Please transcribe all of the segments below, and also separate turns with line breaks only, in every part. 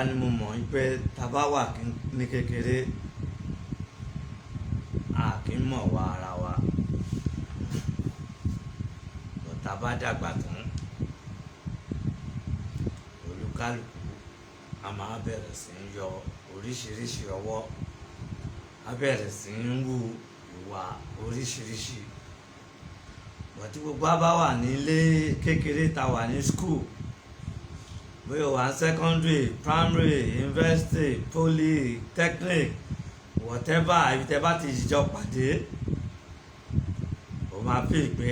ni mo mọ̀ pé tá bá wà ní kékeré a kì í mọ̀ wá ara wa tá bá dàgbà tán olúkálùkù a máa bẹ̀rẹ̀ sí ń yọ oríṣiríṣi ọwọ́ a bẹ̀rẹ̀ sí ń wù ìwà oríṣiríṣi bọ̀tí gbogbo a bá wà nílé kékeré tá wà ní school bóyá wà secondary primary university polytechnic whatever ibi tẹ́ bá ti jọ pàdé o máa fi pé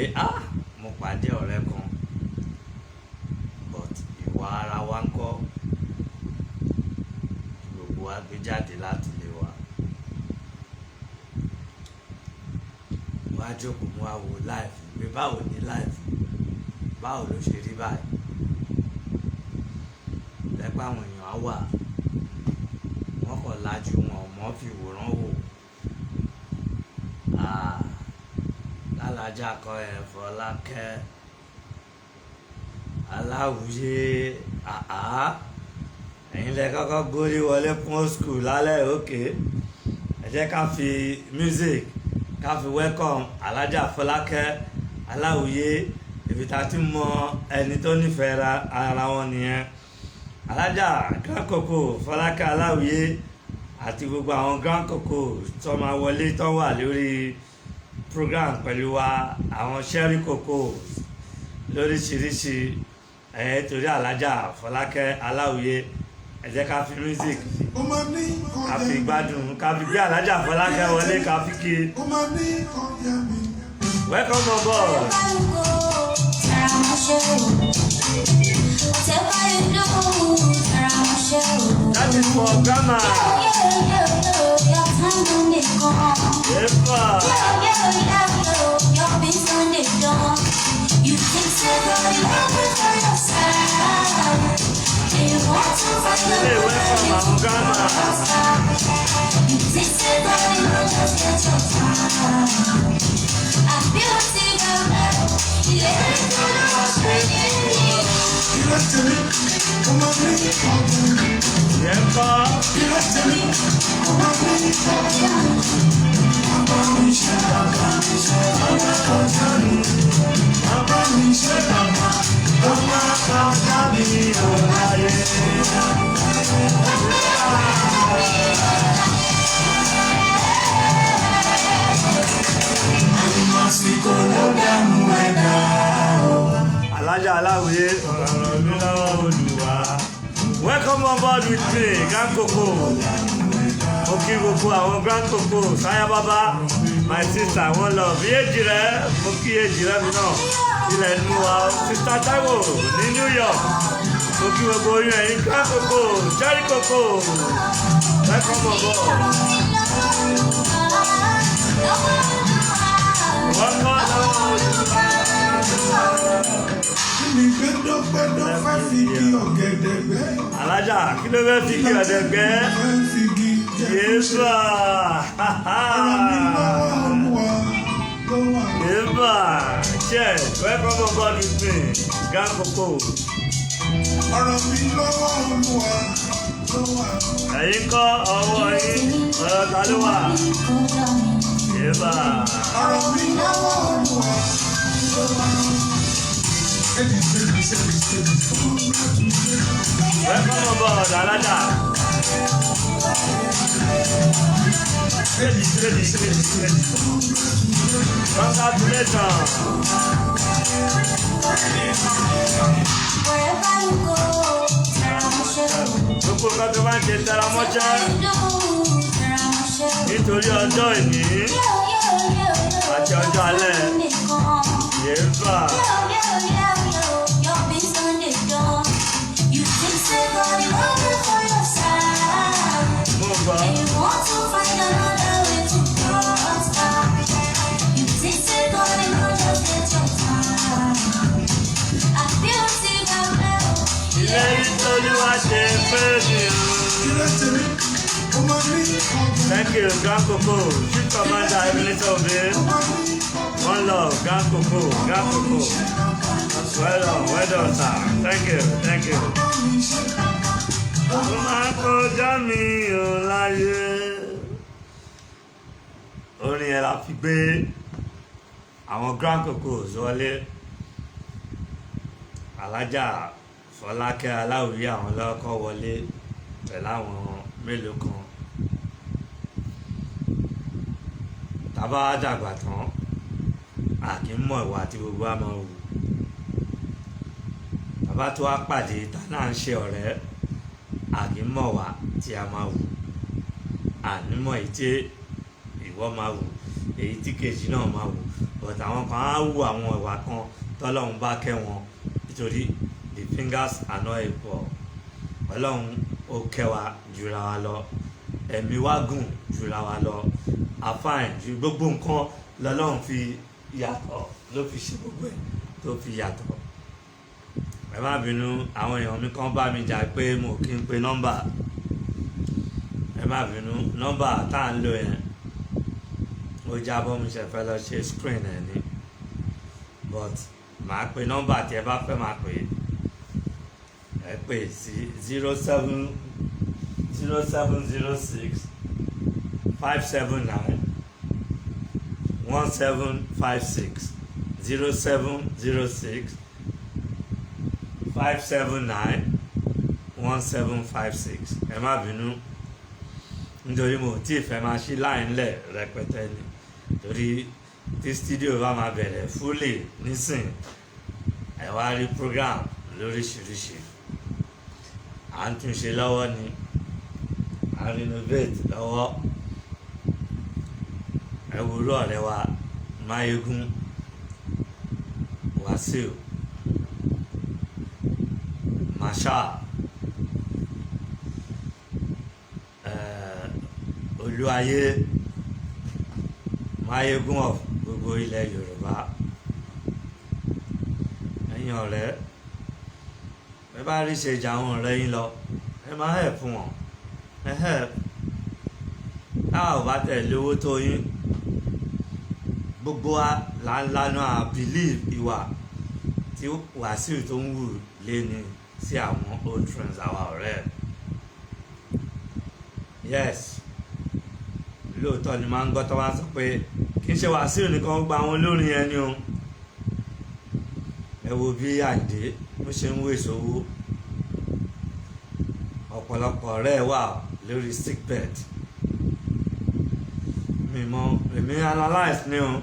mo pàdé ọ̀rẹ́ kan but ìwà ara wa ń kọ́ gbogbo wa gbé jáde láti lè wa wá jókòó mú wa wo life pé báwo ni life báwo ló ṣe rí báyìí lẹ́pẹ́ àwọn èèyàn á wà wọ́n kọ̀ lajú wọn mọ́ fi wòrán wò lálájà kọ ẹ̀ Fọlákẹ́ Aláwùyé ẹ̀yin lẹ kọ́kọ́ gbórí wọlé fún school lálẹ́ òkè ẹ jẹ́ ká fi music ká fi welcome alájà Fọlákẹ́ Aláwùyé ibi tá a ti mọ ẹni tó nífẹ̀ẹ́ ara wọn nìyẹn alájà Grand Coco Fọlákẹ́ Aláwùyé àti gbogbo àwọn Grand Coco tó máa wọlé tó wà lórí program pẹ̀lú wa àwọn Sherry Coco lóríṣiríṣi torí alájà Fọlákẹ́ Aláwùyé ẹ jẹ́ ká fi music ká fi gbádùn ká fi gbé alájà Fọlákẹ́ wọlé ká fi kí welcome on board. That is for grandma.
You think so good, you want it for yourself. You want to find the grandma. You think so good, you want to get your time. I feel the girl, you let it go, you let to me, come on, me,
Yeah,
you let to me, come on, me,
Alájà Aláwùyé ọ̀rọ̀ mi lọ́wọ́ Olúwa. Welcome on board with me, Grand Coco. Mo kí gbogbo àwọn Grand Coco, Sáyá Bábá, my sister, one love. Èjì rẹ̀, mo kí èjì rẹ̀ mi náà. Ilẹ̀ inú wa, Sister Taiwo ní New York. Mo kí gbogbo oyún ẹ̀yin Grand Coco, Sherry Coco. Welcome on board. Alájà kí ló fẹ́ fi kí ọ̀dẹ̀gbẹ́ yéésù yéèbà cheers welcome on board with me Grand Coco. Ẹ̀yin kọ́ ọwọ́ yín ọ̀rọ̀ ta ló wà yéèbà. Welcome on board, Alájà. Congratulations. Gbogbo nǹkan tó máa ń ṣe tẹra mọ́ṣẹ́ nítorí ọjọ́ ìní àti ọjọ́ alẹ́ yéèfà. Thank you, Grand Coco. Chief Commander Ebenezer Obey. One love, Grand Coco, Grand Coco. Well done, sir. Thank you, thank you. ọjọ́ mi ò láyé. Orin yẹn la fi gbé àwọn Grand Cocos wọlé. Alájà Fọlákẹ́ Aláwìyé àwọn lọ́kọ́ wọlé pẹ̀lú àwọn mélòó kan. Tàbá wá dàgbà tán a kì í mọ̀ ìwà tí gbogbo wa máa wù. Tàbá tó wá pàdé tá náà ń ṣe ọ̀rẹ́ a kì í mọ̀ wà tí a máa wù. Ànímọ̀ èyí tí ìwọ máa wù èyí tí kejì náà máa wù. But àwọn kan á wù àwọn ìwà kan tọ́lọ́run bá kẹ́ wọn nítorí the fingers are not equal. Ọlọ́run ó kẹ́ wa jura wa lọ, ẹ̀mí wa gùn jura wa lọ, afáìn ju gbogbo nǹkan lọ́lọ́run fi yàtọ̀ ló fi ṣe gbogbo ẹ̀ tó fi yàtọ̀. Ẹ má bínú àwọn èèyàn mi kan bá mi jà pé mo kí n pe nọ́mbà. Ẹ má bínú nọ́mbà tá à ń lò yẹn ó jábọ́ mi ṣe fẹ́ lọ ṣe screen ẹ̀ ni, but màá pe nọ́mbà tí ẹ bá fẹ́ máa pè ẹ pè sí 0706 579 1756 0706 579 1756. Ẹ má bínú nítorí mo tí ì fẹ́ máa ṣí láì ńlẹ̀ rẹpẹtẹ ni, torí tí studio bá máa bẹ̀rẹ̀ fúlì nísìn ẹ wá rí program lóríṣiríṣi. À ń túnṣe lọ́wọ́ ni, à ń renovate lọ́wọ́. Ẹ wúrú ọ̀rẹ́ wa Máyégún Wàsíù Marshal Olúayé Máyégún of gbogbo ilẹ̀ Yorùbá. Ẹ̀yin ọ̀rẹ́ ẹ bá rí ṣe jà àwọn ọ̀rẹ́ yín lọ ẹ máa help fún wọn, ẹ help. Táwa ò bá tẹ̀lé owó tó yín gbogbo wa là ń lánàá believe ìwà tí Wàsíù tó ń wù léni sí àwọn old friends àwa ọ̀rẹ́. Yes, lóòótọ́ ni máa ń gbọ́ tó wá sọ pé kì í ṣe Wàsíù nìkan gba àwọn olórin yẹn ni o. Ẹ wo bí Àyìndé bó ṣe ń wé ìṣòwò. Ọ̀pọ̀lọpọ̀ ọ̀rẹ́ wà lórí sick bed. Èmi analyse ni o.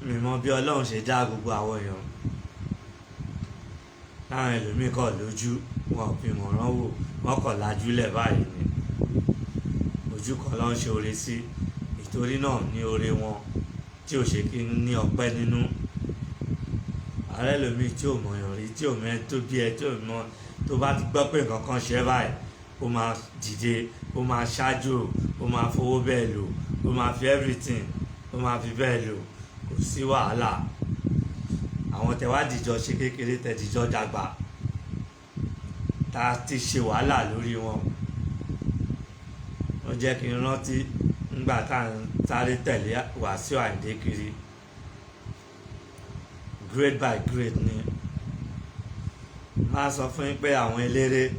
Mi mọ̀ bí Ọlọ́run ṣe dá gbogbo àwọn èèyàn. Táwọn ẹlòmíì kọ̀ lójú wọn ò fi mọ̀ràn wò, wọ́n kọ̀ lajúlẹ̀ báyìí ni. Ojú kan ló ń ṣe oore sí, ìtorí náà ní oore wọn tí ò ṣe kí ní ọpẹ́ nínú. Ààrẹ ẹlòmíì tí ò mọ̀yàn rí, tí ò mọ̀ tó bí ẹ, tí ò mọ̀ tó bá ti gbọ́ pé nǹkan kan ṣe báyìí ó máa dìde, ó máa ṣáájú, ó máa fowó bẹ́ẹ̀ lò, ó máa fi everything ó máa fi bẹ́ẹ̀ lò, kò sí wàhálà. Àwọn tẹ̀wádìíjọ ṣe kékeré tẹ̀díjọ́ dàgbà tá a ti ṣe wàhálà lórí wọn. Ó jẹ́ kí n rántí nígbà tá à ń sáré tẹ̀lé Wàsíù Àyìndé kiri, grade by grade ni. Máa sọ fún yín pé àwọn eléré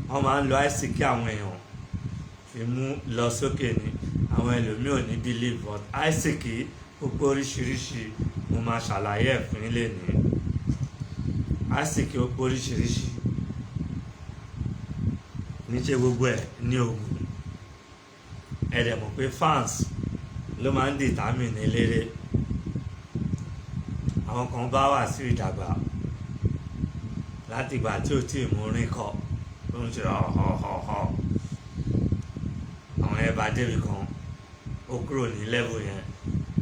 wọ́n máa ń lo àìsíkí àwọn èèyàn fi mú lọ sókè ni. Àwọn ẹlòmíì ò ní believe, but àìsíkí gbogbo oríṣiríṣi mo máa ṣàlàyé ẹ̀ fún yín lénìí. Àìsíkí gbogbo oríṣiríṣi níṣẹ́ gbogbo ẹ̀ ní ogun. Ẹ dẹ̀ mọ̀ pé fans ló máa ń determine eléré. Àwọn kan bá Wàsíù dàgbà láti ìgbà tí ò tí ì mú orin kọ tó ń ṣe họ̀họ̀họ̀. Àwọn ẹ̀ bá débi kan ó kúrò ní level yẹn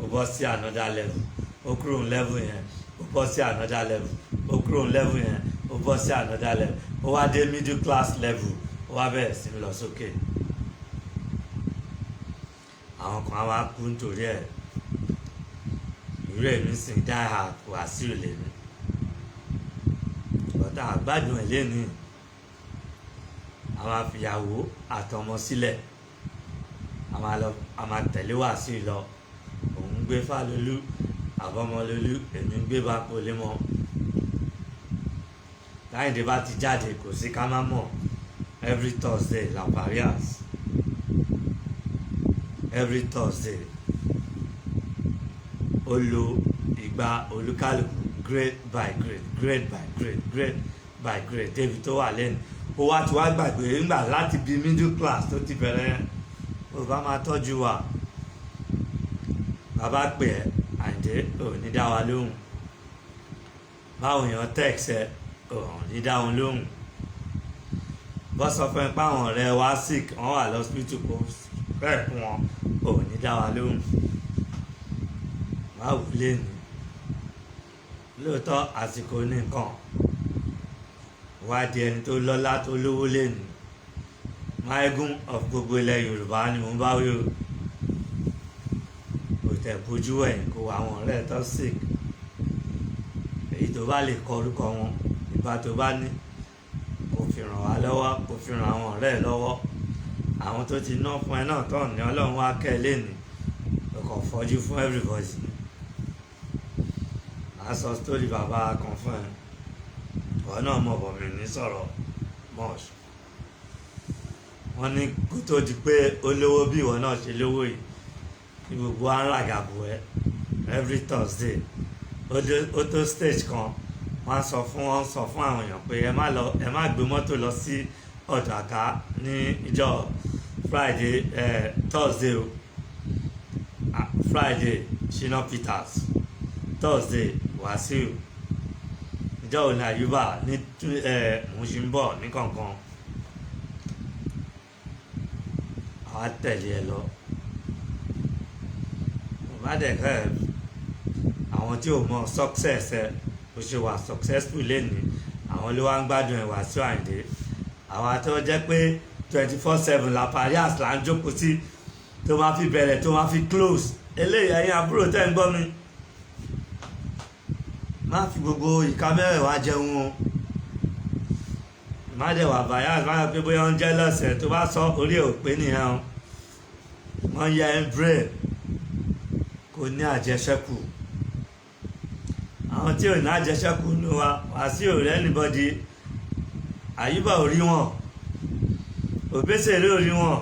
ó bọ́ sí another level, ó kúrò ní level yẹn ó bọ́ sí another level, ó kúrò ní level yẹn ó bọ́ sí another level, ó wá dé middle class level, ó wá bẹ̀rẹ̀ sí lọ sókè. Àwọn kan á wá kú nítorí ẹ̀. Irú èmi sì ń dá Wàsíù lèmi. Ọ̀tá àgbàdùn ẹ̀ léni. A máa fìyàwó àtọmọ sílẹ̀. A máa tẹ̀lé Wàsíù lọ. Òun gbé Fálolú àbọ̀mọlólú, èmi ń gbé Bápolémọ. Táyìndé bá ti jáde kò sí ká má mọ̀. every Thursday La Parias, every Thursday ó lo ìgbà olúkálùkù grade by grade débi tó wà lẹ́nu ó wá tí wá gbàgbé ńgbà láti bí middle class tó ti bẹ̀rẹ̀ ó bá máa tọ́jú wa bàbá pè ẹ́ Àyìndé ò ní dá wa lóhùn báwọn èèyàn text ẹ ò ní dá wọn lóhùn bọ́ sọ fún ẹ pé àwọn ọ̀rẹ́ wa sick wọ́n wà lọ́sibítù kó rẹ̀ fún wọn ò ní dá wa lóhùn báwo lè ní lóòótọ́ àsìkò ní nǹkan wá di ẹni tó lọ́lá tó lówó lè ní máígún of gbogbo ilẹ̀ Yorùbá ni mo bá wí o kò tẹ̀ bójú ẹ̀yìn kó àwọn ọ̀rẹ́ tó sick èyí tó bá lè kọ orúkọ wọn ìgbà tó bá ní kò fi ràn wá lọ́wọ́ kò fi ràn àwọn ọ̀rẹ́ lọ́wọ́ àwọn tó ti ná fún ẹ náà tán ní Ọlọ́run wá kẹ́ ẹ lẹ́nu ọkọ̀ fọ́jú fún everybody a sọ story bàbá kan fún ẹ ọ̀ náà mọ̀ bọ̀ mí ní sọ̀rọ̀ mọ́ọ̀ṣù wọ́n ní kó tó di pé ó lówó bí ìwọ náà ṣe lówó yìí ní gbogbo aráàgàbò ẹ every Thursday ó tó stage kan wọ́n sọ fún àwọn èèyàn pé ẹ má gbé mọ́tò lọ sí ọ̀dọ̀ àká ní ìjọ Friday Thursday Friday Shina Peters Thursday Wasiu ìjọ òní Àyùbá ní Mùsùlùmí ní kọ̀ọ̀kan àwa tẹ̀lé ẹ lọ bá dẹ̀ kẹ́ ẹ̀ àwọn tí ò mọ success ẹ bó ṣe wà successful lẹ́nu àwọn ló wá ń gbádùn ẹ̀ Wasiu Àyìndé àwa tó jẹ́ pé 24/7 La Parias là ń jókòó sí tó máa fi bẹ̀rẹ̀ tó máa fi close eléyìí ẹ̀yin àbúrò tẹ́ ń gbọ́ mi má fi gbogbo ìka mẹ́rẹ̀ẹ̀wá jẹun o má dẹ̀ wà bias má yọ pé bóyá ń jẹ́ lọ́sẹ̀ tó bá sọ orí ẹ̀ ò pé nìyẹn o wọ́n yẹ ẹ́ brain kò ní àjẹṣẹ́kù àwọn tí ò ní àjẹṣẹ́kù ní wa Wasiu ò rẹ́ anybody Àyùbá ò rí wọn Òbésèré ò rí wọn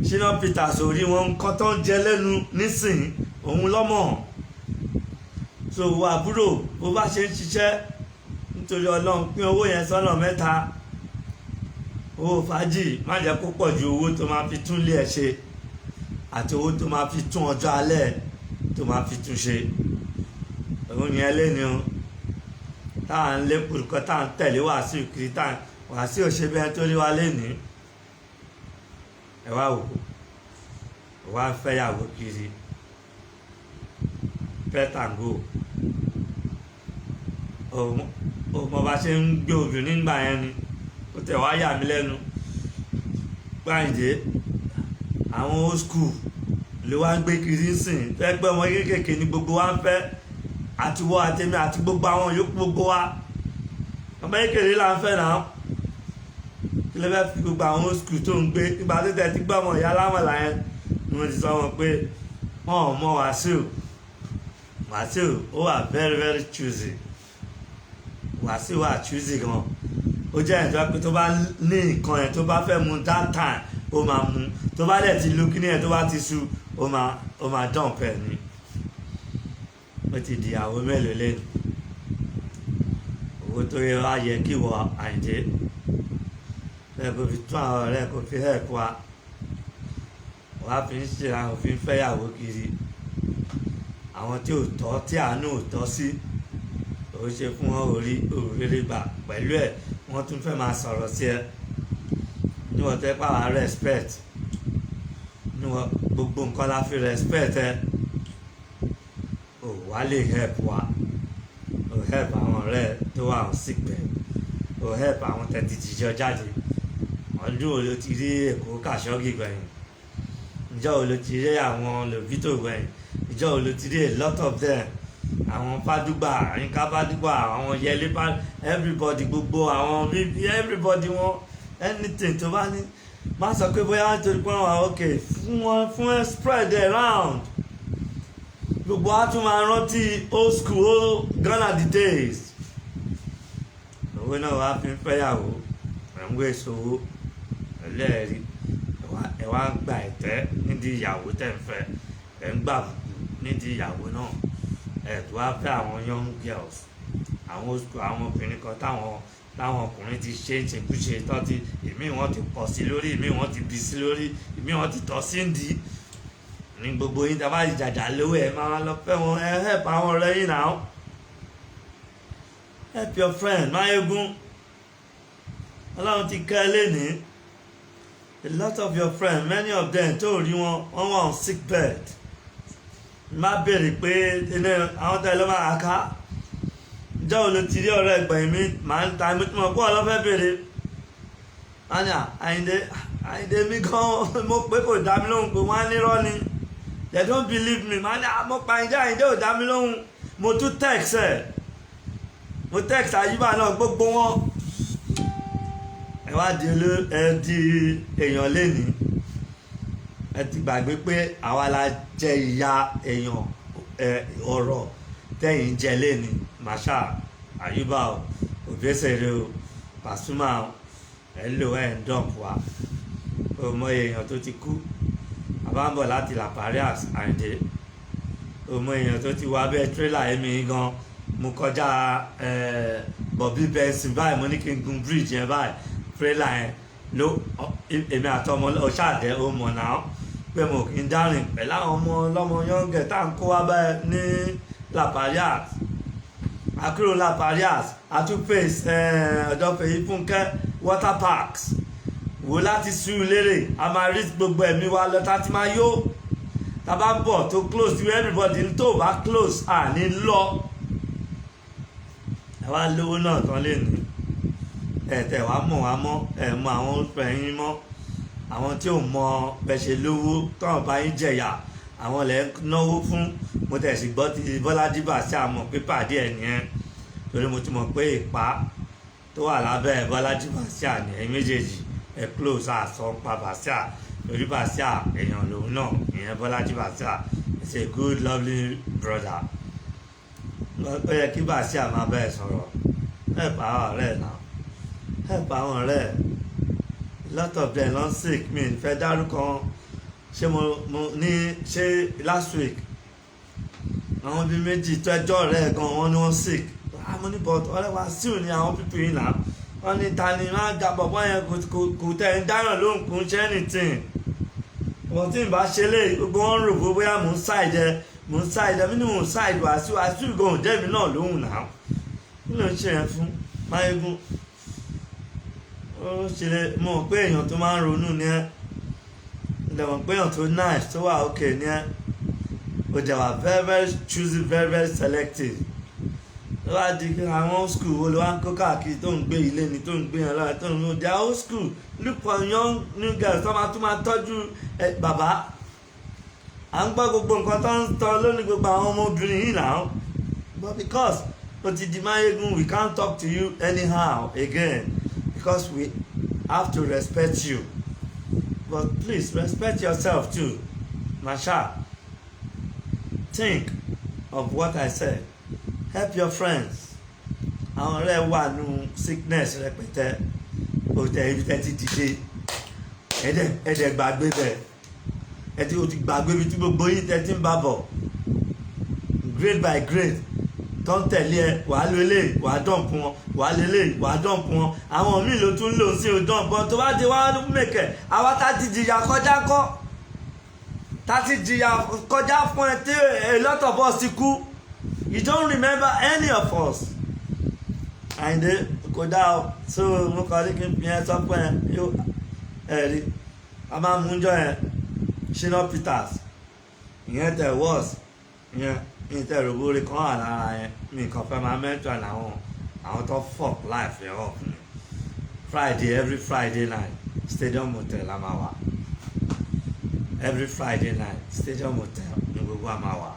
Shina Peters ò rí wọn nǹkan tó ń jẹ lẹ́nu nísìn òun lọ́mọ so àbúrò bó bá ṣe ń ṣiṣẹ́ nítorí Ọlọ́run pín owó yẹn sọ́nà mẹ́ta owó fàájì má jẹ́ kó pọ̀ ju owó tó máa fi tún lé ẹ̀ ṣe àti owó tó máa fi tún ọjọ́ alẹ́ tó máa fi tún ṣe òun yẹn lẹ́ni o táà ń lékùn kọ́ táà ń tẹ̀lé Wasiu kiri táà Wasiu ò ṣe bẹ́ẹ̀ tó rí wa lẹ́ni ẹ wá wò ó wá fẹ́yàwó kiri pet and go ọmọ bá ṣe ń gbé obìnrin nígbà yẹn ni ó tẹ̀ wá yà mí lẹ́nu Àyìndé àwọn old school ló wá ń gbé kiri sìn fẹ́ pẹ́ ọmọ kéékèèké ní gbogbo wa ń fẹ́ àtiwọ́ àtẹ̀mí àti gbogbo àwọn yòókù gbogbo wa ọmọ kékeré là ń fẹ́ náà kí ló fẹ́ fi gbogbo àwọn old school tó ń gbé nígbà tó tẹ̀ ti gbọ́ ọmọ ìyá lámọ̀lá yẹn ni wọ́n ti sọ wọn pé wọ́n ò mọ Wasiu ó wà very very choosy Wasiu wà choosy gan ó jẹ́ ìjọba pé tó bá ní nǹkan yẹn tó bá fẹ́ mu that time ó máa mu tó bá dẹ̀ ti lu kíní yẹn tó bá ti sú ó máa dán pẹ̀ ni ó ti di àwọn mélòó lẹ́nu owó tó yẹ wá yẹ kí wọ Àyìndé bẹ́ẹ̀ kò fi tún àwọn ọ̀rẹ́ kò fi help wa wá fi ń ṣe àwọn òfin fẹ́yàwó kiri àwọn tí ò tọ́ tí àánú ò tọ́ sí ó ṣe fún wọn òrèrè gbà pẹ̀lú ẹ̀ wọ́n tún fẹ́ máa sọ̀rọ̀ sí ẹ níwọ̀n tẹ́ pàwọ́ respect níwọ̀n gbogbo nǹkan la fi respect ẹ ò wá lè help wa ò help àwọn ọ̀rẹ́ tó wà ń sípẹ́ ò help àwọn tẹ̀tí jíjọ jáde ọdún wo ló ti rí Èkó Kàṣọ́gì gbẹ̀yìn ìjọ́ wo ló ti rí àwọn Lòbítò gbẹ̀yìn ìjọ́ wo ló ti rí a lot of them àwọn Fádúgbà Yínká Fádúgbà àwọn Yẹlé everybody gbogbo àwọn bíbí everybody wọn anything tó bá ní má sọ pé bóyá nítorí pé wọn wà ok fún ẹ spread around gbogbo wa tún máa rántí old school Ghana the days owó náà wàá fi ń fẹ́yàwó ẹ̀ ń wé ìṣòwò ẹlẹ́ẹ̀rí ẹ wá ń gba ẹ̀tẹ́ nídìí ìyàwó tẹ̀ ń fẹ́ ẹ̀ ń gbà nídìí ìyàwó náà ẹ̀ tó wá fẹ́ àwọn young girls àwọn obìnrin kan táwọn ọkùnrin ti ṣe ìṣekúṣe tán ti ìmí wọn ti pọ̀ sí lórí ìmí wọn ti bí sí lórí ìmí wọn ti tọ́ sí ń di ní gbogbo yín dábàá ìjàjà lówó ẹ máa lọ fẹ́ wọn ẹ help àwọn ọ̀rẹ́ yín náà help your friend Máyégún ọlọ́run ti kẹ́ ẹ lénìí a lot of your friends many of them tó rí wọn wọ́n wà on sick bed má béèrè pé àwọn tẹ̀lé máa ká ìjọ wo ló ti rí ọ̀rẹ́ ẹgbẹ̀yìn mi máa ń ta mi tí mo kó ọ lọ́fẹ́ béèrè anya Àyìndé mi gan mo pé kò dá mi lóhùn pé wọ́n á nírọ́ ni they don't believe me máa ní mo pa Àyìndé ò dá mi lóhùn mo tún text Àyùbá náà gbogbo wọn ẹ wá di èèyàn lénìí ẹ ti gbàgbé pé àwa la jẹ ìyà èèyàn ọ̀rọ̀ tẹ̀yìn jẹ lénìí Masha Àyùbá o Òbésèré o Pasuma o ẹ lò ẹ ń dọ̀pù wa ọmọ èèyàn tó ti kú àbámbọ̀ láti La Parias Àyìndé ọmọ èèyàn tó ti wá bẹ́ẹ̀ tírélà ẹ̀mí gan mo kọjá Bobby Benson báyìí mo ní kí n gun bridge yẹn báyìí tírélà yẹn ló èmi àtọmọ ọ̀ṣàdẹ ó mọ̀ náà pé mo kì í dárìn pẹ̀lú àwọn ọmọ ọlọ́mọ yọ̀ǹgẹ̀ tá à ń kó wá báyìí ní La Parias àkúrò La Parias àtúpèsè ọ̀dọ́fẹ̀ yìí Fúnkẹ́ water parks wò láti Sùúrùlérè a máa rí gbogbo ẹ̀mí wa lọ tá ti máa yó tá bá ń bọ̀ tó close to everybody tó bá close à ní lọ ẹ wá lówó náà tán lè ní ẹ̀tẹ̀ wá mọ̀ wá mọ́ ẹ̀ mọ àwọn olùfẹ̀yìn mọ́ àwọn tí ò mọ bẹ́ẹ̀ ṣe lówó tọ́wọ́n bá yín jẹ̀yà àwọn lẹ́ náwó fún mo tẹ̀sí gbọ́ ti Bọ́lájí Bàsíà mọ̀ pépà díẹ̀ nìyẹn torí mo ti mọ̀ pé ìpá tó wà lábẹ́ Bọ́lájí Bàsíà ní ẹ̀yìn méjèèjì ẹ̀ close àsọ pa Bàsíà lórí Bàsíà èèyàn lòun náà ìyẹn Bọ́lájí Bàsíà is a good lovely brother ó yẹ kí Bàsíà máa bẹ́ẹ̀ sọ̀rọ̀ ẹ̀ pa àwọn ọ̀rẹ́ náà help àwọn ọ̀rẹ́ a lot of them lọ sick mi fẹ́ dárúkọ ṣé mo ní ṣé last week àwọn bíi méjì tó ẹjọ́ ọ̀rẹ́ gan wọn ni wọ́n sick mo ní but ọ̀rẹ́ wa sí òní àwọn pípì yìí náà wọ́n ní ta ni máa ga bọ̀bọ̀ yẹn kò tẹ̀ ń dáràn lóhùn kò ń ṣe anything wọ́n tí ń bá ṣe lé gbogbo wọn rò bó bóyá mò ń ṣàìjẹ mí ni mò ń ṣàìjẹ Wàsíù gan òjẹ́ mi náà lóhùn náà kí ló ń ṣe yẹn fún Máyégún ó ṣe mọ̀ pé èèyàn tó máa ń ronú ni ẹ́ ìdẹ̀wọ̀n pé èèyàn tó nice tó wà okay ni ẹ́ ó dẹ̀ wà very very choosy very very selective ló wá di àwọn school wo ló wá ń kó káàkiri tó ń gbé ilé ni tó ń gbé yẹn lọ́wọ́ tó ń lo their old school look for young new girls tó máa tọ́jú bàbá à ń gbọ́ gbogbo nǹkan tó ń tọ́ lónìí gbogbo àwọn ọmọbìnrin yìí náà but because ó ti di Máyégún we can't talk to you anyhow again. Because we have to respect you, but please respect yourself too. Masha, think of what I said. Help your friends. Àwọn ọ̀rẹ́ wà nù sickness rẹpẹtẹ òtẹ ibi tẹ́ ti dìde ẹ̀dẹ̀ gbàgbé bẹ̀ ẹ̀ tí o ti gbàgbé ibi tí gbogbo yín tẹ́ ti ń bá bọ̀ grade by grade tó ń tẹ̀lé ẹ wàá lo eléyìí wàá dọ̀mpu wọn wàá lo eléyìí wàá dọ̀mpu wọn àwọn míì ló tún lò sí odán bọ́n tó bá di wá mẹ̀kẹ́ àwa tá ti jìyà kọjá kọ́ tá ti jìyà kọjá fún ẹ tí a lot of us ti kú you don't remember any of us. Àyìndé kò dá o so mo kọ́ ní kí n fi ẹ sọ pé ẹ rí a máa mú jọ yẹn Shina Peters ìyẹn tẹ̀ wọ́ọ̀sì ìyẹn ìtẹ̀rùbórí kan wà lára yẹn mi kàn fẹ́ máa mention àwọn tó fuck life yẹn up ni every Friday night Stadium Hotel la máa wà every Friday night Stadium Hotel ní gbogbo àmà wà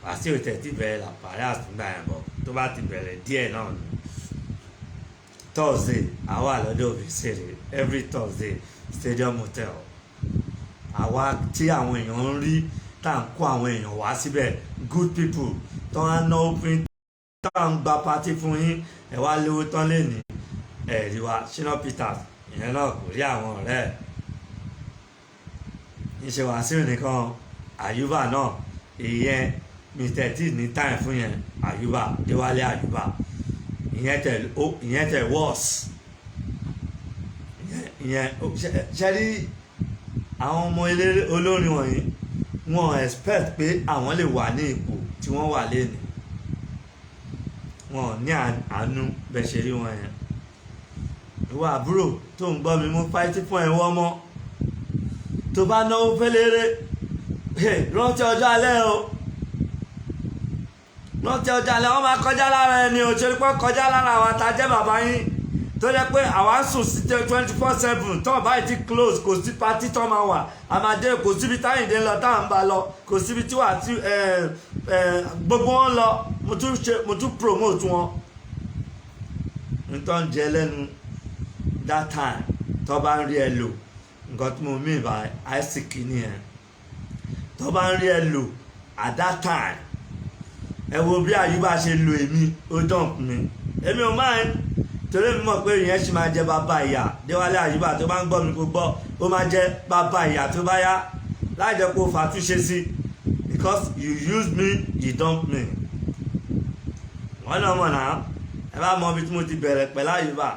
Wàsíù tẹ̀ ti bẹ̀rẹ̀ La Parias nígbà yẹn bọ̀ tó bá ti bẹ̀rẹ̀ díẹ̀ náà ni Thursday àwa lọ́dọ̀ Òbésèré every Thursday Stadium Hotel àwa tí àwọn èèyàn ń rí tá à ń kó àwọn èèyàn wá síbẹ̀ good people tó ń ná òpin tá à ń gba pátí fún yín ẹ̀ wá lówó tán lẹ́nìí ẹ̀rí wa Shina Peters ìyẹn náà kò rí àwọn ọ̀rẹ́ ẹ̀ níṣẹ́ Wàsíù nìkan Àyùbá náà ìyẹn Mr. T ní time fún yẹn Àyùbá Déwálé Àyùbá ìyẹn tẹ̀ worse ìyẹn ṣe rí àwọn ọmọ eléré olórin wọ̀nyí wọn expect pé àwọn lè wà ní ipò tí wọ́n wà lẹ́nu wọn ní àánú bẹ́ẹ̀ ṣe rí wọn yẹn ìwọ àbúrò tó ń gbọ́ mi mú fáìtì fún ẹ̀wọ́ mọ́ tó bá náwó fẹ́lẹ́rẹ́ rántí ọjọ́ alẹ́ o rántí ọjọ́ alẹ́ wọ́n máa kọjá lára ẹni o ṣe pé kọjá lára àwọn àtàjẹ́ bàbá yín tó jẹ́ pé àwa ń sùn sí 24/7 tó báyìí ti close kò sí pátí tó máa wà àmàdé kò síbi táyìndé lọ tá à ń bá lọ kò síbi tí wà tí gbogbo wọn lọ mo tún promote wọn nítorí jẹ lẹ́nu that time tó bá ń rí ẹ lò nǹkan tí mo mean by Isaac nìyẹn tó bá ń rí ẹ lò at that time ẹ wo bí Àyùbá ṣe lo èmi ó dump mi èmi ò máa ń torí mi mọ̀ pé ìyẹn ṣì máa jẹ bàbá ìyá Déwálé Àyùbá tó bá ń gbọ́ mi kó gbọ́ ó máa jẹ bàbá ìyá tó bá yá láì jẹ́ kó fàtúnṣe sí because you use me you dump me wọ́n náà mọ̀ náà ẹ bá mọ ibi tí mo ti bẹ̀rẹ̀ pẹ̀lú Àyùbá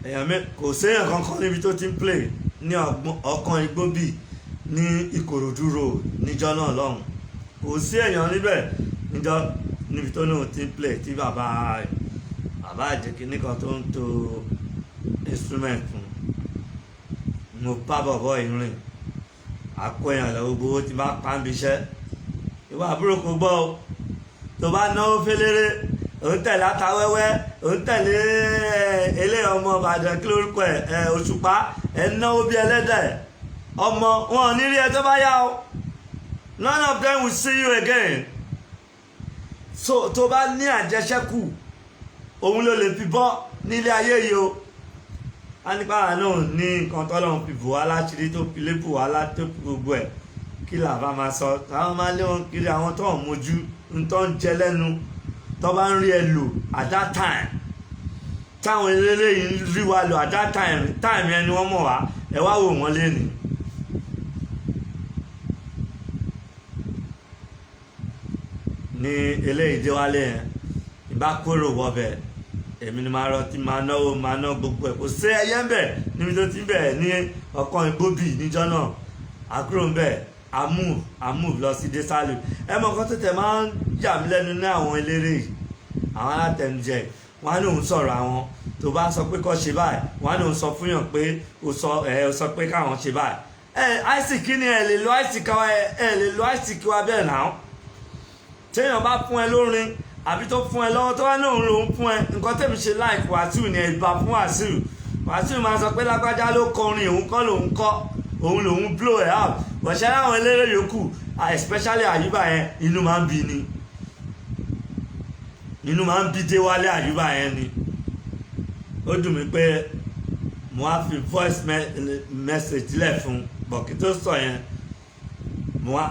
èèyàn mi kò séèyàn kankan níbi tó ti ń play ní ọkàn Igbóbì ní Ìkòròdú road níjọ́ náà lọ́hùn kò sí èèyàn níbẹ̀ níjọ́ níbi tó náà ti ń play tí bàbá àjẹkí nìkan tó ń to instrument fún mo bá bọ̀bọ̀ ìrìn àkó èèyàn lọ gbogbo owó tí bá pa ń biṣẹ́ ìwà àbúrò kò gbọ́ o tó bá náwó fẹ́lẹ́rẹ́ òun tẹ̀lé Atawẹ́wẹ́ òun tẹ̀lé eléyìí ọmọ Ìbàdàn kí lórúkọ ẹ̀ Òṣùpá ẹ̀ náwó bí ẹlẹ́dẹ̀ ọmọ wọn ò ní rí ẹ tó bá yá o none of them will see you again so tó bá ní àjẹṣẹ́kù òun ló lè fi bọ́ nílé ayé yìí o a nípa àánú ní nǹkan tọ́lọ́run fi bò wá láṣìírí tó fi lé bò wá tó fi gbogbo ẹ̀ kí làbá máa sọ táwọn máa lé wọn kiri àwọn tó ń mojú ń tó ń jẹ lẹ́nu tó bá ń rí ẹ lò at that time táwọn eléré yìí ń rí wa lò at that time yẹn ni wọ́n mọ̀ wá ẹ wá wò wọ́n lénìí. ní eléyìí Déwálé yẹn ìbá kóró wọbẹ̀ èmi ni máa rọtí máa náwó máa ná gbogbo ẹ̀ kò sí ẹyẹ ń bẹ̀ níbi tó ti ń bẹ̀ ní ọkàn Igbóbì níjọ́ náà àkúrò ń bẹ̀ amove lọ sí Desalu ẹ mọ nǹkan tó tẹ̀ máa ń yà mí lẹ́nu ní àwọn eléré yìí àwọn alátẹnujẹ wọn á ní òun sọ̀rọ̀ àwọn tó bá sọ pé kó ṣe báyìí wọn á ní òun sọ fún yàn pé ó sọ pé káwọn ṣe báyìí Isaac ni ẹ lè lo Isaac wa bẹ́ẹ̀ náà téèyàn bá fún ẹ lórin àbí tó fún ẹ lọ́wọ́ tó wá náà lòun fún ẹ nǹkan tẹ̀mí ṣe like Wàsíù ni ìbá fún Wàsíù máa sọ pé lágbájá ló kọrin òun kọ́ lòun kọ́ òun lòun blow ẹ̀ out bọ̀ṣẹ́ láwọn eléré yòókù especially Àyùbá yẹn inú máa ń bí ni inú máa ń bí Déwálé Àyùbá yẹn ni ó dùn mí pé mo á fi voice message lẹ̀ fún bọ̀kì tó sọ yẹn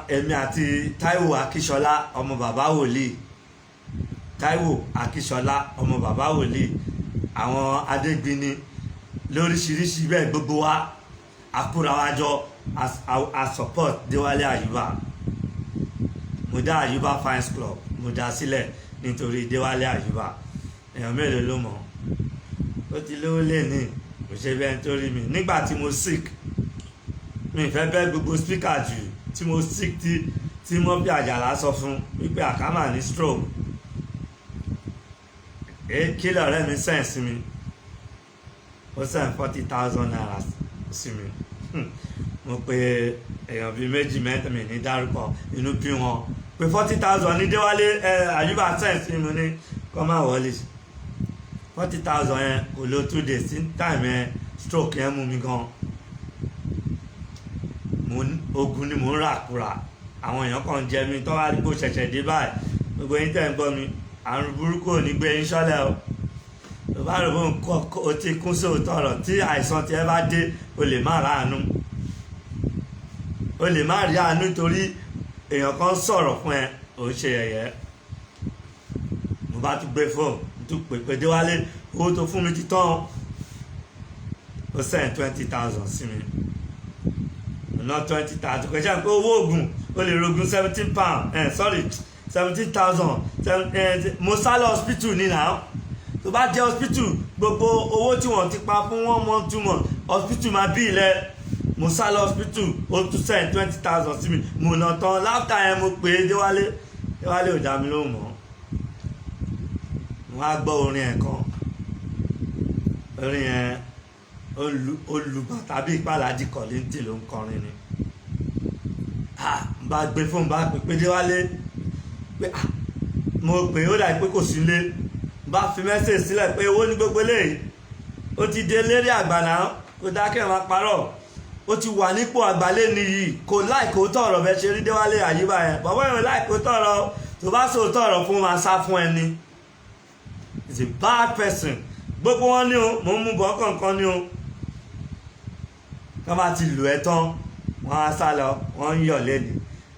èmi àti Táíwò Akíṣọlá ọmọ bàbá wòlíì Táíwò Akíṣọlá ọmọ bàbá wòlíì àwọn Adégbini lóríṣiríṣi bẹ́ẹ̀ gbogbo wa àkúrawájọ a support Déwálé Àyùbá mo dá Àyùbá fans club mo dá sílẹ̀ nítorí Déwálé Àyùbá èèyàn mélòó ló mọ̀ ó ti lówó lè ní kò ṣe bẹ́ẹ̀ nítorí mi nígbà tí mo sick mi fẹ́ bẹ́ gbogbo speaker jù tí mo sick tí Mọ́bí Àjàlá sọ fún wípé àkámà ní stroke kí lọ́rẹ́ mi send sí mi ó send 40,000 naira sí mi mo pe èèyàn bíi méjì mẹ́ta mi ní dárúkọ inú bí wọn pé 40,000 ní Déwálé Àyùbá send sí mi ní kọ́má wọlé 40,000 yẹn kò lo 2 days sí time yẹn stroke yẹn mú mi gan ogun ni mò ń rà kúra àwọn èèyàn kan jẹ mi tó wá rí kó ṣẹ̀ṣẹ̀ dé báyìí gbogbo yín tẹ̀ ń gbọ́ mi àrùn burúkú ò ní gbé yín ṣọ́lẹ̀ o tó bá rò bóun kọ́ o ti kún sóòótọ́ ọ̀rọ̀ tí àìsàn tiẹ̀ bá dé o lè má ra àánú o lè má rí àánú torí èèyàn kan sọ̀rọ̀ fún ẹ ò ń ṣe yẹ̀yẹ́ mo bá tún gbé fóònù tún pè Déwálé owó tó fún mi ti tán ó send 20,000 sí mi ná 20,000 kò ṣe pé owó oògùn ó lè rogun 17 pound 17,000 mo sá lọ hospital ní náà tó bá jẹ́ hospital gbogbo owó tí wọ́n ti pa fún 1 month 2 months hospital máa bí ilẹ̀ mo sá lọ hospital ó tún send 20,000 sí mi mo nà tán láfta yẹn mo pè é Déwálé ò dá mi lóhùn mọ́ wọ́n á gbọ́ orin ẹ̀ kan orin yẹn olùbàtà bí ìpàlàjì Kọ̀lìntì ló ń kọrin ni bá gbé fóun bá pè Déwálé pé mo pè ó dà pé kò sí ilé bá fi mẹ́sẹ̀ sílẹ̀ pé owó ní gbogbo eléyìí ó ti dé lérí àgbàná kó dákẹ́ máa parọ́ ó ti wà nípò àgbálẹ̀ nìyí kò láìkó tọ̀rọ̀ bẹ́ẹ̀ ṣe rí Déwálé Àyùbá yẹn bàbá yẹn láìkó tọ̀rọ̀ tó bá sọ tọ̀rọ̀ fún máa sá fún ẹni is a bad person gbogbo wọn ní o mò ń mú bọ́ kọ̀ọ̀kan ní o ká bá ti lù ẹ́ tán wọ́n á sá lọ wọ́n ń yọ̀ lẹ́nu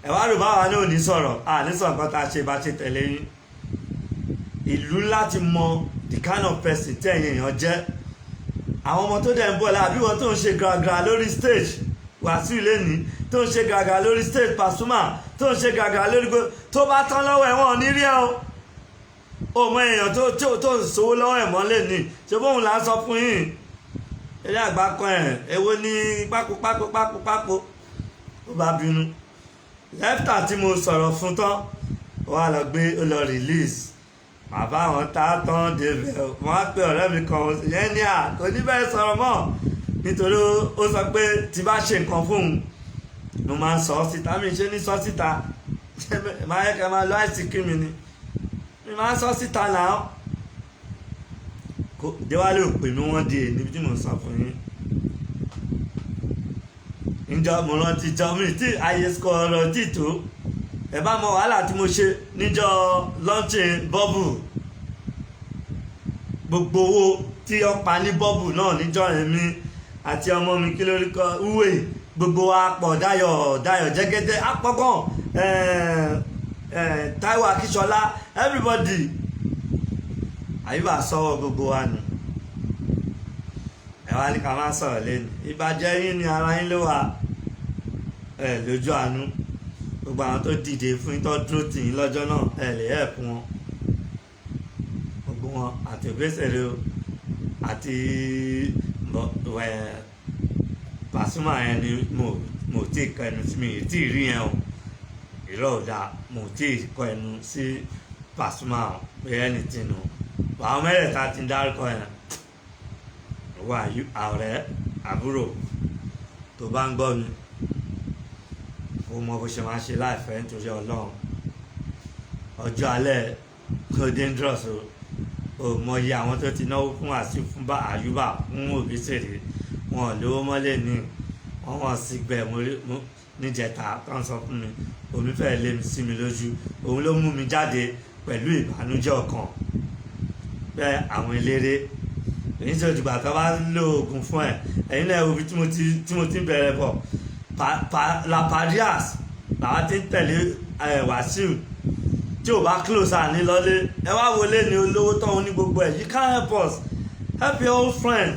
ẹ̀wá rò báwa náà ní sọ̀rọ̀ ní sọ̀rọ̀ kan tá a ṣe bá ṣe tẹ̀lé yín ìlú láti mọ the kind of person tí ẹ̀yin èèyàn jẹ́ àwọn ọmọ tó dẹ̀ ń bọ̀ láàbí wọn tó ń ṣe gàgà lórí stage Wàsíù lẹ́ni tó ń ṣe gàgà lórí stage Pasuma tó ń ṣe gàgà lórí tó bá tán lọ́wọ́ ẹ̀ wọ́n ní rí ẹ́ o mọ èèyàn tó ń sowó lọ́wọ́ ẹ̀ mọ́ lẹ́ni ṣé bóun là ń sọ fún yín eré àgbà kan ẹ̀ èwo ní pákó ó bá bínú lẹ́fítà tí mo sọ̀rọ̀ fún tán wọ́n á lọ gbé ó lọ release bàbá àwọn tá a tán débẹ̀ wọ́n á pe ọ̀rẹ́ mi kan yẹn ní kò ní bẹ́ẹ̀ sọ̀rọ̀ mọ́ nítorí ó sọ pé tí bá ṣe nǹkan fóun mo máa ń sọ ọ́ síta mi ṣe ní sọ síta máa yẹ ká máa lọ àìsí kí mi ni mi máa ń sọ síta náà Déwálé ò pè mí wọ́n di níbi tí mo sọ fún yín ìjọ mo rántí jọ mi tí ayé sọ ọ̀rọ̀ tí tó ẹ bá mọ wàhálà tí mo ṣe níjọ launching bubble gbogbo owó tí ó pa ní bubble náà níjọ yẹn mi àti ọmọ mi kí lórí kọ uwe gbogbo wa pọ̀ Dayọ̀ Jẹ́gẹ́dẹ́ apọ̀gàn Táíwò Akíṣọlá everybody Àyùbá sọ̀rọ̀ gbogbo wa nù ẹ wá ní ká má sọ̀rọ̀ lẹ́nu ìbàjẹ́ yín ni ara yín ló wà lójú àánú gbogbo àwọn tó dìde fún yín tó dúró tì yín lọ́jọ́ náà lè help wọn gbogbo wọn àti Òbésèré o àti Pasuma yẹn ni mo tí kọ ẹnu sí mi tí ì rí yẹn o ìrọ̀ ọ̀dà mo tí kọ ẹnu sí Pasuma pé ẹni tí nù àwọn mẹ́rẹ̀ẹ̀ta ti ń dárúkọ yẹn wà ọ̀rẹ́ àbúrò tó bá ń gbọ́ mi ó mọ bó ṣe máa ṣe láìfẹ́ nítorí Ọlọ́run ọjọ́ alẹ́ kò dangerous o mọ iye àwọn tó ti náwó fún Wàsíù fún Àyùbá fún Òbésèré wọn ò lówó mọ́lẹ̀ ní wọ́n sì gbẹ níjẹta tó ń sọ fún mi omi fẹ́ lé mi sí mi lójú òun ló mú mi jáde pẹ̀lú ìbànújẹ́ ọkàn bẹ́ẹ̀ àwọn eléré èyí tí òjùgbà tó bá lo oògùn fún ẹ̀yin náà wo bí tí mo ti ń bẹ̀rẹ̀ bọ̀ La Parias làwọn ti ń tẹ̀lé Wàsíù tí ò bá close àní lọ́lé ẹ wá wọlé ní olówó tọ́hún ní gbogbo ẹ̀ you can't help us help your old friend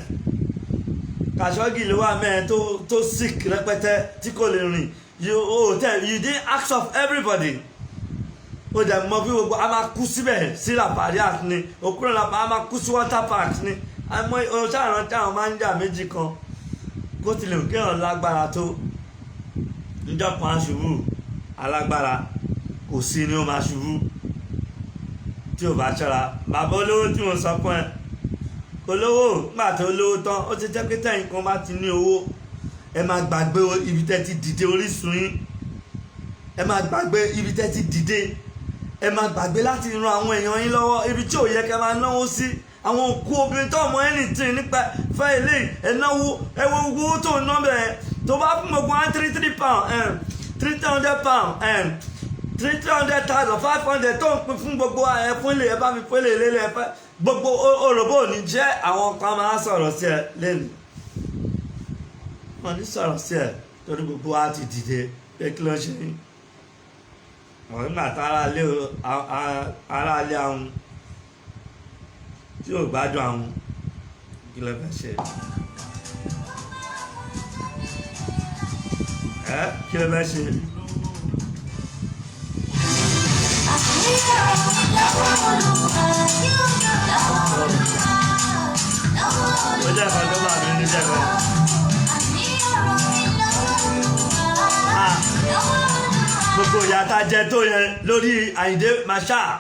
Kàṣọ́gì ló wà mẹ́rin tó sick rẹpẹtẹ tí kò lè rìn you didn't ask of everybody ó dẹ̀ mọ bí gbogbo a máa kú síbẹ̀ sí La Parias ni òkúrò a máa kú sí water park ni àmọ́ oṣàrán tí àwọn máa ń jà méjì kan kó tilẹ̀ kéèyàn lágbára tó níjọ́ kan ṣubú alágbára kò sí ni ó máa ṣubú tí ò bá ṣọ́ra bàbá olówó tí mo sọ fún ẹ olówó nígbà tó olówó tán ó ti jẹ́ pé tẹ̀yìn kan bá ti ní owó ẹ máa gbàgbé ibi tẹ́ ti dìde orísun yín ẹ máa gbàgbé ibi tẹ́ ti dìde ẹ máa gbàgbé láti ran àwọn èèyàn yín lọ́wọ́ ibi tí ò yẹ kẹ́ máa náwó sí àwọn òkú obìnrin tó mọ anything nípa fẹ́ ilé ẹ̀náwó ẹwọ́ owó tó ń ná bẹ̀rẹ̀ tó bá fún gbogbo wọn 300 pound 300 pound 300,000 500 tó ń pín fún gbogbo ẹ fún ilé ẹ bá mi fún ilé ilé ẹ fẹ́ gbogbo òròbó ò ní jẹ́ àwọn kan máa sọ̀rọ̀ sí ẹ lẹ́nu wọn ní sọ̀rọ̀ sí ẹ torí gbogbo wa ti dìde pé kí ló ń ṣe yín wọn nígbà tá ara lé àwọn tí ò gbádùn àwọn kí ló fẹ́ ṣe. kí ló fẹ́ ṣe. ó jẹ́ ẹ̀kọ́ tó bá mi ní jẹ́kọ̀ọ́. gbogbo ìyàtà jẹ tó yẹn lórí Àyìndé Marshal,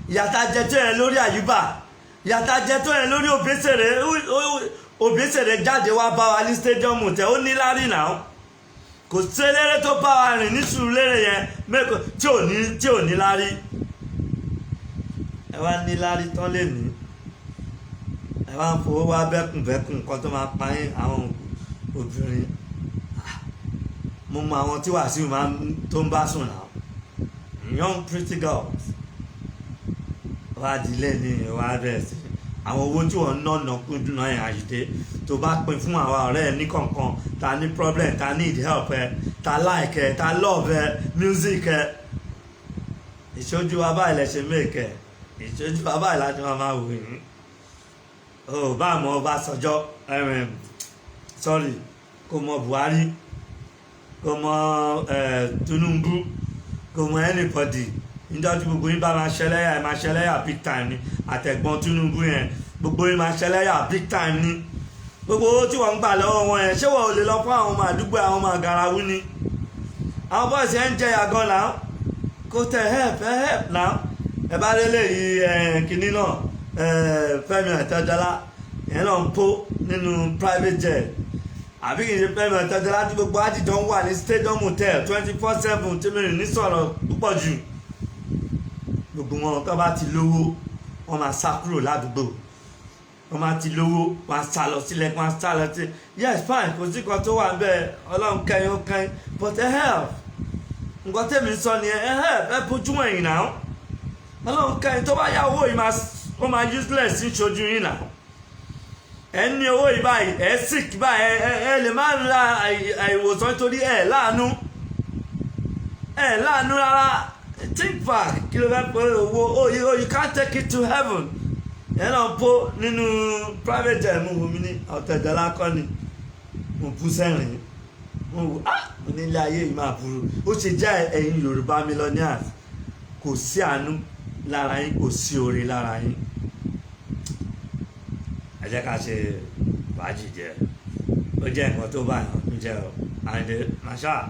ìyàtà jẹ tó yẹn lórí Àyùbá, ìyàtà jẹ tó yẹn lórí Òbésèré jáde wá bá wa ní stadium tẹ ó ní lárí náà, kò sí eléré tó bá wa rìn ní Sùúrùlérè yẹn mẹ́kọ̀ tí ò ní lárí. ẹ wá ní lárí tán lè ní, ẹ wá ń fowó wá bẹ́kùnbẹ́kùn nǹkan tó máa pa yín àwọn obìnrin. mo mọ àwọn tí Wàsíù tó ń bá sùn náà, young pretty girls. wá dilé ní ìwà bẹ́ẹ̀ sí àwọn owó tí wọ́n ná kúndùnà ẹ̀ Àyìndé tó bá pín fún àwọn ọ̀rẹ́ ẹ̀ ní kọ̀ọ̀kan ta ní problem ta need help ẹ ta like ẹ ta love ẹ music ẹ. ìṣojú wa báyìí lẹ ṣe make ẹ, ìṣojú wa báyìí láti máa wò yín. o bá mọ Ọbásanjọ́ sorry kò mọ Buhari kò mọ Tinubu kò mọ anybody. níjọ́ tí gbogbo yín bá máa ṣẹlẹ́yà ẹ máa ṣẹlẹ́yà big time ni, àtẹ̀gbọ́n Tinubu yẹn gbogbo yín máa ṣẹlẹ́yà big time ni. gbogbo owó tí wọ́n ń gbà lọ́wọ́ wọn yẹn ṣé wọ́n ò lè lọ fún àwọn ọmọ àdúgbò àwọn ọmọ àgàràwú ni. àwọn bọ́ọ̀sì ẹ̀ ń jẹ yàgàn náà kó tẹ help náà. ẹ bá délé yìí kínní náà Fẹ́mi Ọ̀tẹ́dọ́lá yẹn náà ń pó nínú private jet, àbí kì í ṣe Fẹ́mi Ọ̀tẹ́dọ́lá tí gbogbo àjìjọ ń wà ní stadium hotel 24/7 tí mi rìn ní sọ̀rọ̀ púpọ̀ jù. gbogbo wọn tó bá ti lówó wọn máa sá kúrò ládùúgbò, wọn máa ti lówó wọn sá lọ sílẹ̀ wọn sá lọ sí yes fine kò sí kan tó wà bẹ́ẹ̀ Ọlọ́run kẹyìn ó kẹyìn but ẹ help nǹkan tèmi sọ ni ẹ help ẹ bójú ẹ̀yìn náà. Ọlọ́run kẹyìn tó bá yá owó yìí ó máa useless ní ṣojú yín náà. ẹ ní owó yìí báyìí ẹ sick báyìí ẹ lè má ra àìwòsàn torí ẹ láàánú rárá. Think back kí ló fẹ́ pé owó oh you can't take it to heaven. ẹ náà po nínú private jet mo wò mí ní Ọ̀tẹ̀dọ́lá kọ́ ni mo bú sẹ́rìn mo wò onílé ayé yìí máa burú. ó ṣe jẹ́ ẹ̀yin Yorùbá millionaires kò sí àánú lára yín kò sí oore lára yín. ẹ jẹ́ ká ṣe fàájì jẹ ó jẹ́ nǹkan tó bá yàn ń jẹ́ ọ Àyìndé Marshal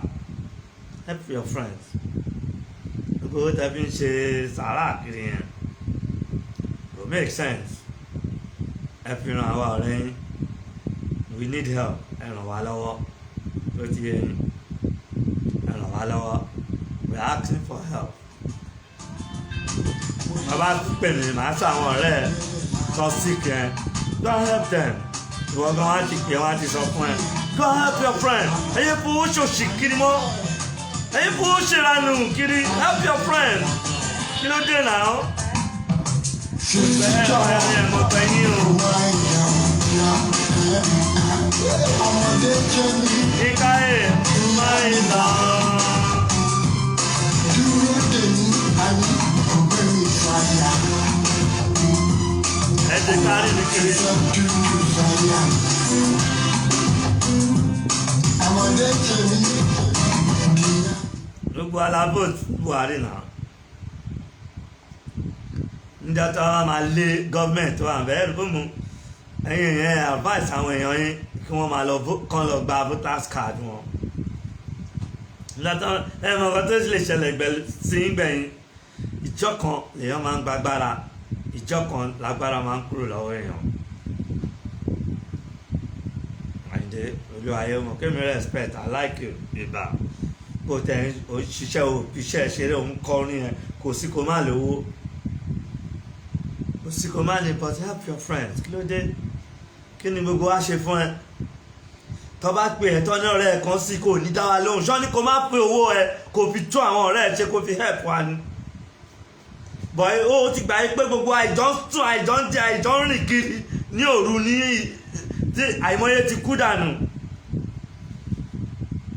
help your friends. gbogbo tẹ́bí ń ṣe sàárà kiri yẹn kò make sense. ẹ fi ràn àwa ọ̀rẹ́ yín we need help ẹ ràn wá lọ́wọ́ tó ti yẹ yín ẹ ràn wá lọ́wọ́ we are asking for help. bàbá pè mí màá sọ àwọn ọ̀rẹ́ ẹ tó sick yẹn go help them. ìwọ gan wá ti pè wá ti sọ fún ẹ go help your friend. ẹ yẹ fowó ṣòṣì kiri mọ́. ẹ̀yin fún ṣèrànù kiri help your friend. kí ló dé náà. bẹ́ẹ̀ ọ̀rẹ́ mi ẹ̀ mọ̀ pé yín o. ìka ẹ̀ máa ń là ọ́. ẹ ti kárí ní kiri. gbogbo alábò Buhari náà níjọ́ tó wọ́n máa lé gọ́ọ̀mẹ̀ntì wà bẹ́ẹ̀ fún mu ẹ̀yìn yẹn advice àwọn èèyàn yín kí wọ́n máa lọ gba voters card wọn. níjọ́ tó ẹ mọ̀ nǹkan tó lè ṣẹlẹ̀ sí gbẹ̀yìn ìjọ kan èèyàn máa ń gbàgbára ìjọ kan lágbára máa ń kúrò lọ́wọ́ èèyàn. Àyìndé Olúwayé mọ̀ kémi respect I like you ìbá kò tẹ̀ òṣìṣẹ́ iṣẹ́ ìṣeré òun kọrin yẹn kò sí kó má lówó kò sí kó má ní but help your friends. kí ló dé kí ni gbogbo wa ṣe fún ẹ tó bá pè ẹ tọ́ ní ọ̀rẹ́ ẹ kan sí kò ní dá wa lóhùn ṣọ́ ni kò má pè owó ẹ kò fi tún àwọn ọ̀rẹ́ ẹ ṣe kò fi help wa ni. bọ̀ ó ti gbà yín pé gbogbo àìjọ ń sùn àìjọ ń jẹ àìjọ ń rìn kiri ní òru ní tí àìmọye ti kú dànù.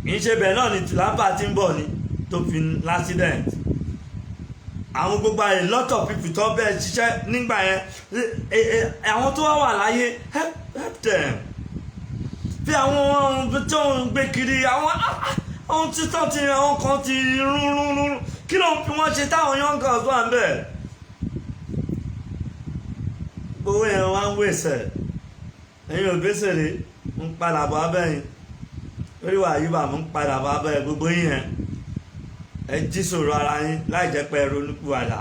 kì í ṣe bẹ́ẹ̀ náà ni tìlápà ti ń bọ̀ ni tó fi l'accident. àwọn gbogbo a lot of people tó bẹ́ẹ̀ ṣiṣẹ́ nígbà yẹn àwọn tó wà láyé help them. bí àwọn tó ń gbé kiri àwọn ohun títọ́ ti àwọn kan ti rúnrúnrún kí ló ń fi wọ́n ṣe táwọn young girls wà ń bẹ̀. gbowó yẹn wá ń wèsẹ̀ ẹ̀yin ò gbèsèrè ń padà bọ̀ abẹ́yìn lórí wà yíbà mú ń padà bọ̀ abẹ́yìn gbogbo yẹn ẹ jí sọ̀rọ̀ ara yín láì jẹ́ pé ronúpìwàdà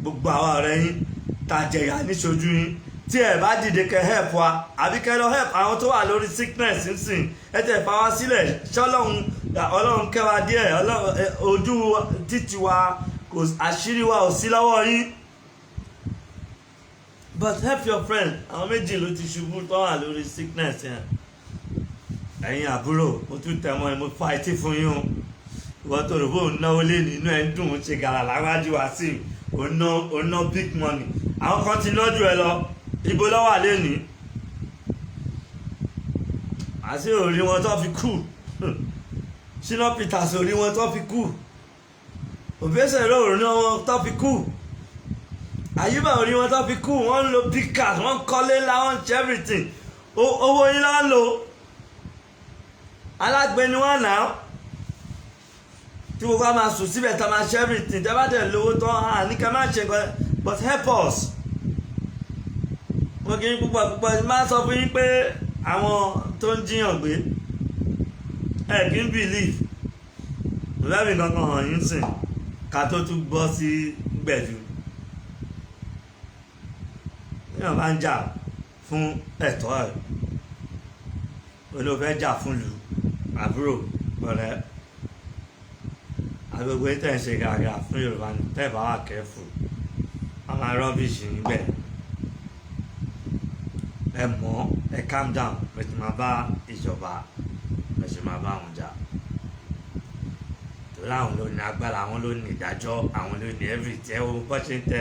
gbogbo àwọn ọ̀rẹ́ yín tàjẹ̀yà níṣojú yín tí ẹ bá dìde kẹ́ help wa àbí kẹ́ lọ help àwọn tó wà lórí sickness nsìn ẹ tẹ̀ fà wá sílẹ̀ ṣọlọ́run ọlọ́run kẹwàá díẹ̀ ojú títí wa kò àṣírí wa ò sí lọ́wọ́ yín but help your friend àwọn méjì ló ti ṣubú tó wà lórí sickness yẹn ẹ̀yin àbúrò mo tún tẹ̀ mọ́ ẹ mo fa etí fún yín o ìwọ́n tó rò bó ń náwó lé nínú ẹ̀ ń dùn ún ṣe gàrà láwájú wá sí ò ná big money àwọn kan ti ná jù ẹ lọ ibo ló wà lẹ́nìí àti orí wọn tó fi kú Shina Peters orí wọn tó fi kú Obesere orí wọn tó fi kú Ayuba orí wọn tó fi kú wọ́n ń lo big cars wọ́n ń kọ́lé ńlá wọ́n ń ṣe everything owó yín ló ń lò alágbèéni wọn náà tí gbogbo a máa sùn síbẹ̀ tá a máa ṣe everything tẹ́ bá dẹ̀ lówó tán á ní ká máa ṣe nǹkan but help us. mo kì í púpọ̀ máa sọ fún yín pé àwọn tó ń jiyàn gbé ẹ kì í believe lẹ́bi kankan hàn yín sìn ká tó tún bọ́ sí gbẹ̀dú yíyan bá ń jà fún ẹ̀tọ́ ẹ̀ olóòfẹ́ jà fún ìlú àbúrò ọ̀rẹ́ agbègbè tẹ̀ ń ṣe gàgà fún Yorùbá ní tẹ́ bá wà kẹ́fù wọ́n máa rọ́bìṣì níbẹ̀ ẹ mọ̀ ẹ calm down ẹ ti máa bá ìjọba ẹ sì máa bá wọn jà torí àwọn ló ní agbára àwọn ló ní ìdájọ́ àwọn ló ní everything ẹ wo bó ṣe ń tẹ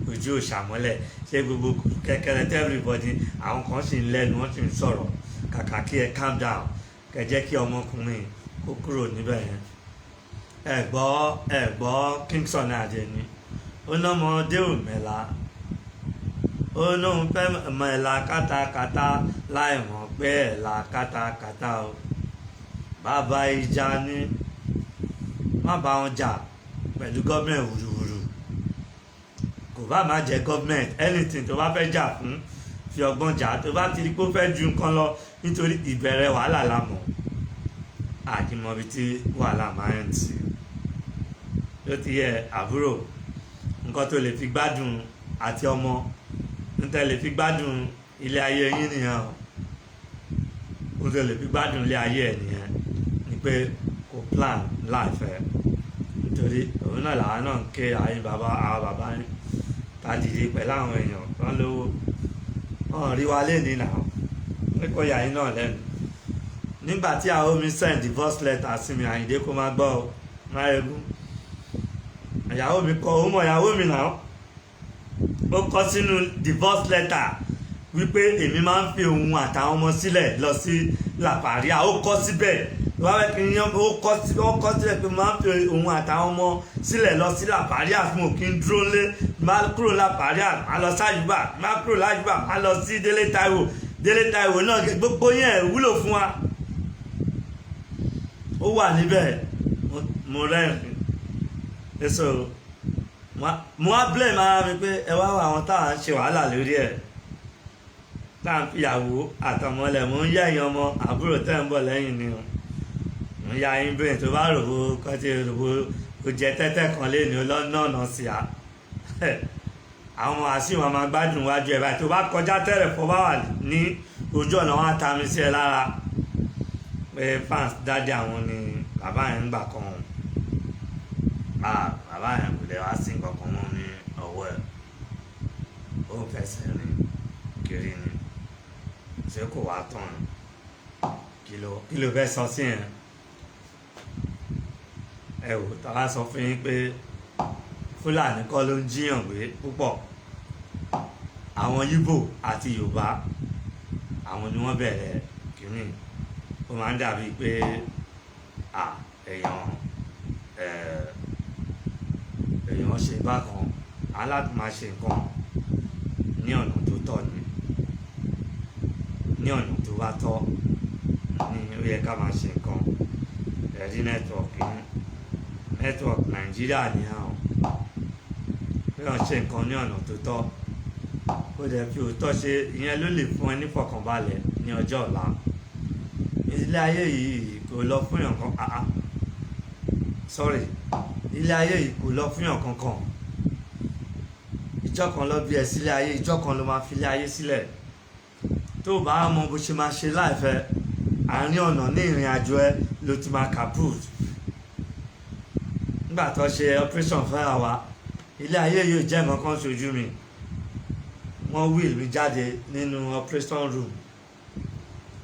ojú òṣàmọ́lẹ̀ ṣé gbogbo kẹkẹrẹ tẹ everybody àwọn kan sì ń lẹ́nu wọ́n sì ń sọ̀rọ̀ kàkà kí ẹ calm down kẹ jẹ́ kí ọmọkùnrin kó kúrò níbẹ̀ yẹn ẹ gbọ́ Kingston Adéní ó ná ọmọdé ò mẹ́la ó lóun fẹ́ mọ ẹ̀la kátakátá láì mọ̀ pé ẹ̀la kátakátá o bàbá ìjà ní má bá wọn jà pẹ̀lú gọ́ọ̀mẹ̀ntì wùrùwùrù kò bá má jẹ́ gọ́ọ̀mẹ̀ntì anything tó bá fẹ́ jà fún fi ọgbọ́n jà tó bá ti rí pé ó fẹ́ ju nǹkan lọ nítorí ìbẹ̀rẹ̀ wàhálà la mọ̀ àkìmọ̀bi tí wàhálà máa ń tì ló ti yẹ àbúrò nǹkan tó lè fi gbádùn àti ọmọ níta lè fi gbádùn ilé ayé yín nìyẹn o tó lè fi gbádùn ilé ayé ẹ nìyẹn ni pé kò plan láìfẹ́ nítorí òun náà làwọn náà ń ké àwọn bàbá yín ta dìde pẹ̀lú àwọn èèyàn wọn lówó wọn rí wa lẹ́ni náà nípa ìyá yín náà lẹ́nu nígbà tí àwọn mi send divorce letter sí mi Àyìndé kó má gbọ́ ọ Máyégún ìyàwó mi kọ òun mọ̀ ìyàwó mi náà ó kọ sínú divorce letter wípé èmi máa ń fi òun àtàwọn ọmọ sílẹ̀ lọ sí làpàríà ó kọ síbẹ̀ wáwẹ́ kí n yán ó kọ síbẹ̀ pé máa ń fi òun àtàwọn ọmọ sílẹ̀ lọ sí làpàríà fún òkè ń dúró lé máa kúrò làpàríà máa lọ sáyùbá máa kúrò láyùbá máa lọ sí Délé Táíwò náà gbogbo yẹn wúlò fún wa ó wà níbẹ̀ mo rẹ́rìn èso mo wá blame ara mi pé ẹ wá àwọn táwọn ń ṣe wàhálà lórí ẹ̀ tá à ń fìyàwó àtọmọlẹ̀ mo ń yá ẹ̀yìn ọmọ àbúrò tẹ́ ń bọ̀ lẹ́yìn ni o mo ń yá ẹ̀yìn bẹ́ẹ̀ tó bá rò ó kọ́ tí rò ó jẹ tẹ́tẹ́ kan lé ní ọlọ́nà sí a àwọn ọmọ àṣì wọn máa gbádùn wájú ẹ̀ báyìí tó bá kọjá tẹ́rẹ̀ fọ́ bá wà ní ojú ọ̀nà wọn á ta mi sí ẹ lára pé fans dáadé àwọn ni bàbá yẹn ń gbà kan bàbá yẹn kò lè wá sí nǹkan kan mọ́ ní ọwọ́ ẹ̀ ó fẹsẹ̀ rìn kiri ni ṣé kò wá tán kí ló fẹ́ sọ sí yẹn ẹ wò tàbá sọ fún yín pé Fúlàní kọ́ ló ń jíyàn gbé púpọ̀ àwọn Yíbò àti Yorùbá àwọn ni wọ́n bẹ̀rẹ̀ kínní ó máa ń dàbí pé èèyàn ṣe bákan aláàtì máa ṣe nǹkan ní ọ̀nà tó tọ́ ní ọ̀nà tó bá tọ́ ní ó yẹ ká máa ṣe nǹkan rí nẹ́tíwọ̀kì yín nẹ́tíwọ̀kì Nàìjíríà ní àwọn bí wọ́n ṣe nǹkan ní ọ̀nà tó tọ́ ó dẹ̀ fi òótọ́ ṣe ìyẹn ló lè fún ẹ ní fọkànbalẹ̀ ní ọjọ́ ọ̀la ilé ayé yìí kò lọ fún yàn kan sorry ilé ayé yìí kò lọ fún yàn kankan ìjọ kan ló bí ẹ sílé ayé ìjọ kan ló máa fi ilé ayé sílẹ̀ tó bá mọ bó ṣe máa ṣe láìfẹ́ àárín ọ̀nà ní ìrìn àjò ẹ ló ti máa kaput nígbà tó ṣe operation fẹ́ra wa ilé ayé yóò jẹ́ nǹkan kan ṣojú mi wọ́n wheel mi jáde nínú operation room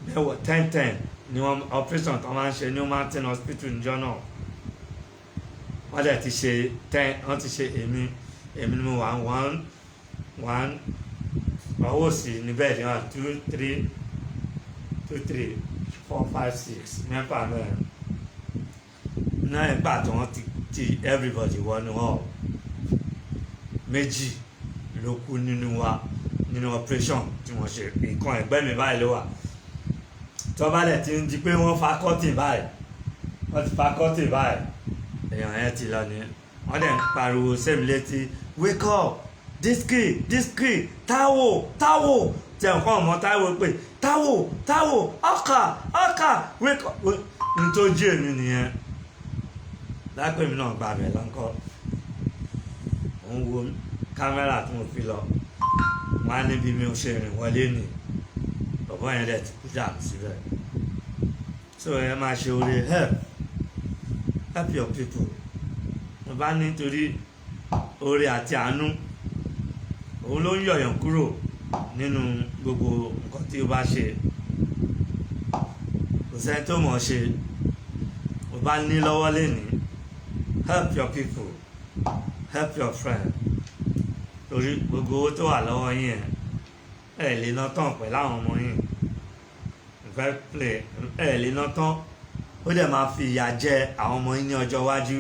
mẹ́wọ̀ 10 ni wọ́n operation tó máa ń ṣe ní mountain hospital níjọ́ náà wọ́n dẹ̀ ti ṣe 10 wọ́n ti ṣe èmi ni mo wà 1 ọwọ́ sí níbẹ̀ ní 1 2 3 4 5 6 mẹ́fà mẹ́rin náà nígbà tí wọ́n ti everybody wọnú hall méjì ló kú nínú wa nínú operation tí wọ́n ṣe nǹkan ẹ̀gbẹ́ mi báyìí ló wà tọ́ba dẹ̀ ti ń di pé wọ́n fa kọ́tìn báyìí wọ́n ti fa kọ́tìn báyìí èèyàn yẹn ti lọ ní wọ́n dẹ̀ ń pariwo sẹ́mi létí wake up Diski Táíwò tí ẹ̀kọ́ ọmọ Táíwò pé Táíwò ọkà wake up ní tó jí èmi nìyẹn lápẹ́ mi náà gbà bẹ̀ lọ́nkọ́ òun wo kámẹ́rà tí mo fi lọ wọ́n á níbi mi ò ṣe rìn wọlé nì bọ̀bọ́ yẹn dẹ̀ ti kú dànù síbẹ̀ so ẹ máa ṣe oore help your people mo bá nítorí oore àti àánú òun ló ń yọ̀yàn kúrò nínú gbogbo nǹkan tí ó bá ṣe kò sẹ́ni tó mọ̀ ṣe mo bá ní lọ́wọ́ lénìí help your people help your friend torí gbogbo owó tó wà lọ́wọ́ yín ẹ̀ lè ná tán pẹ̀lú àwọn ọmọ yín fẹ́ play ẹ̀ lè ná tán ó dẹ̀ máa fi ìyà jẹ àwọn ọmọ yín ní ọjọ́ iwájú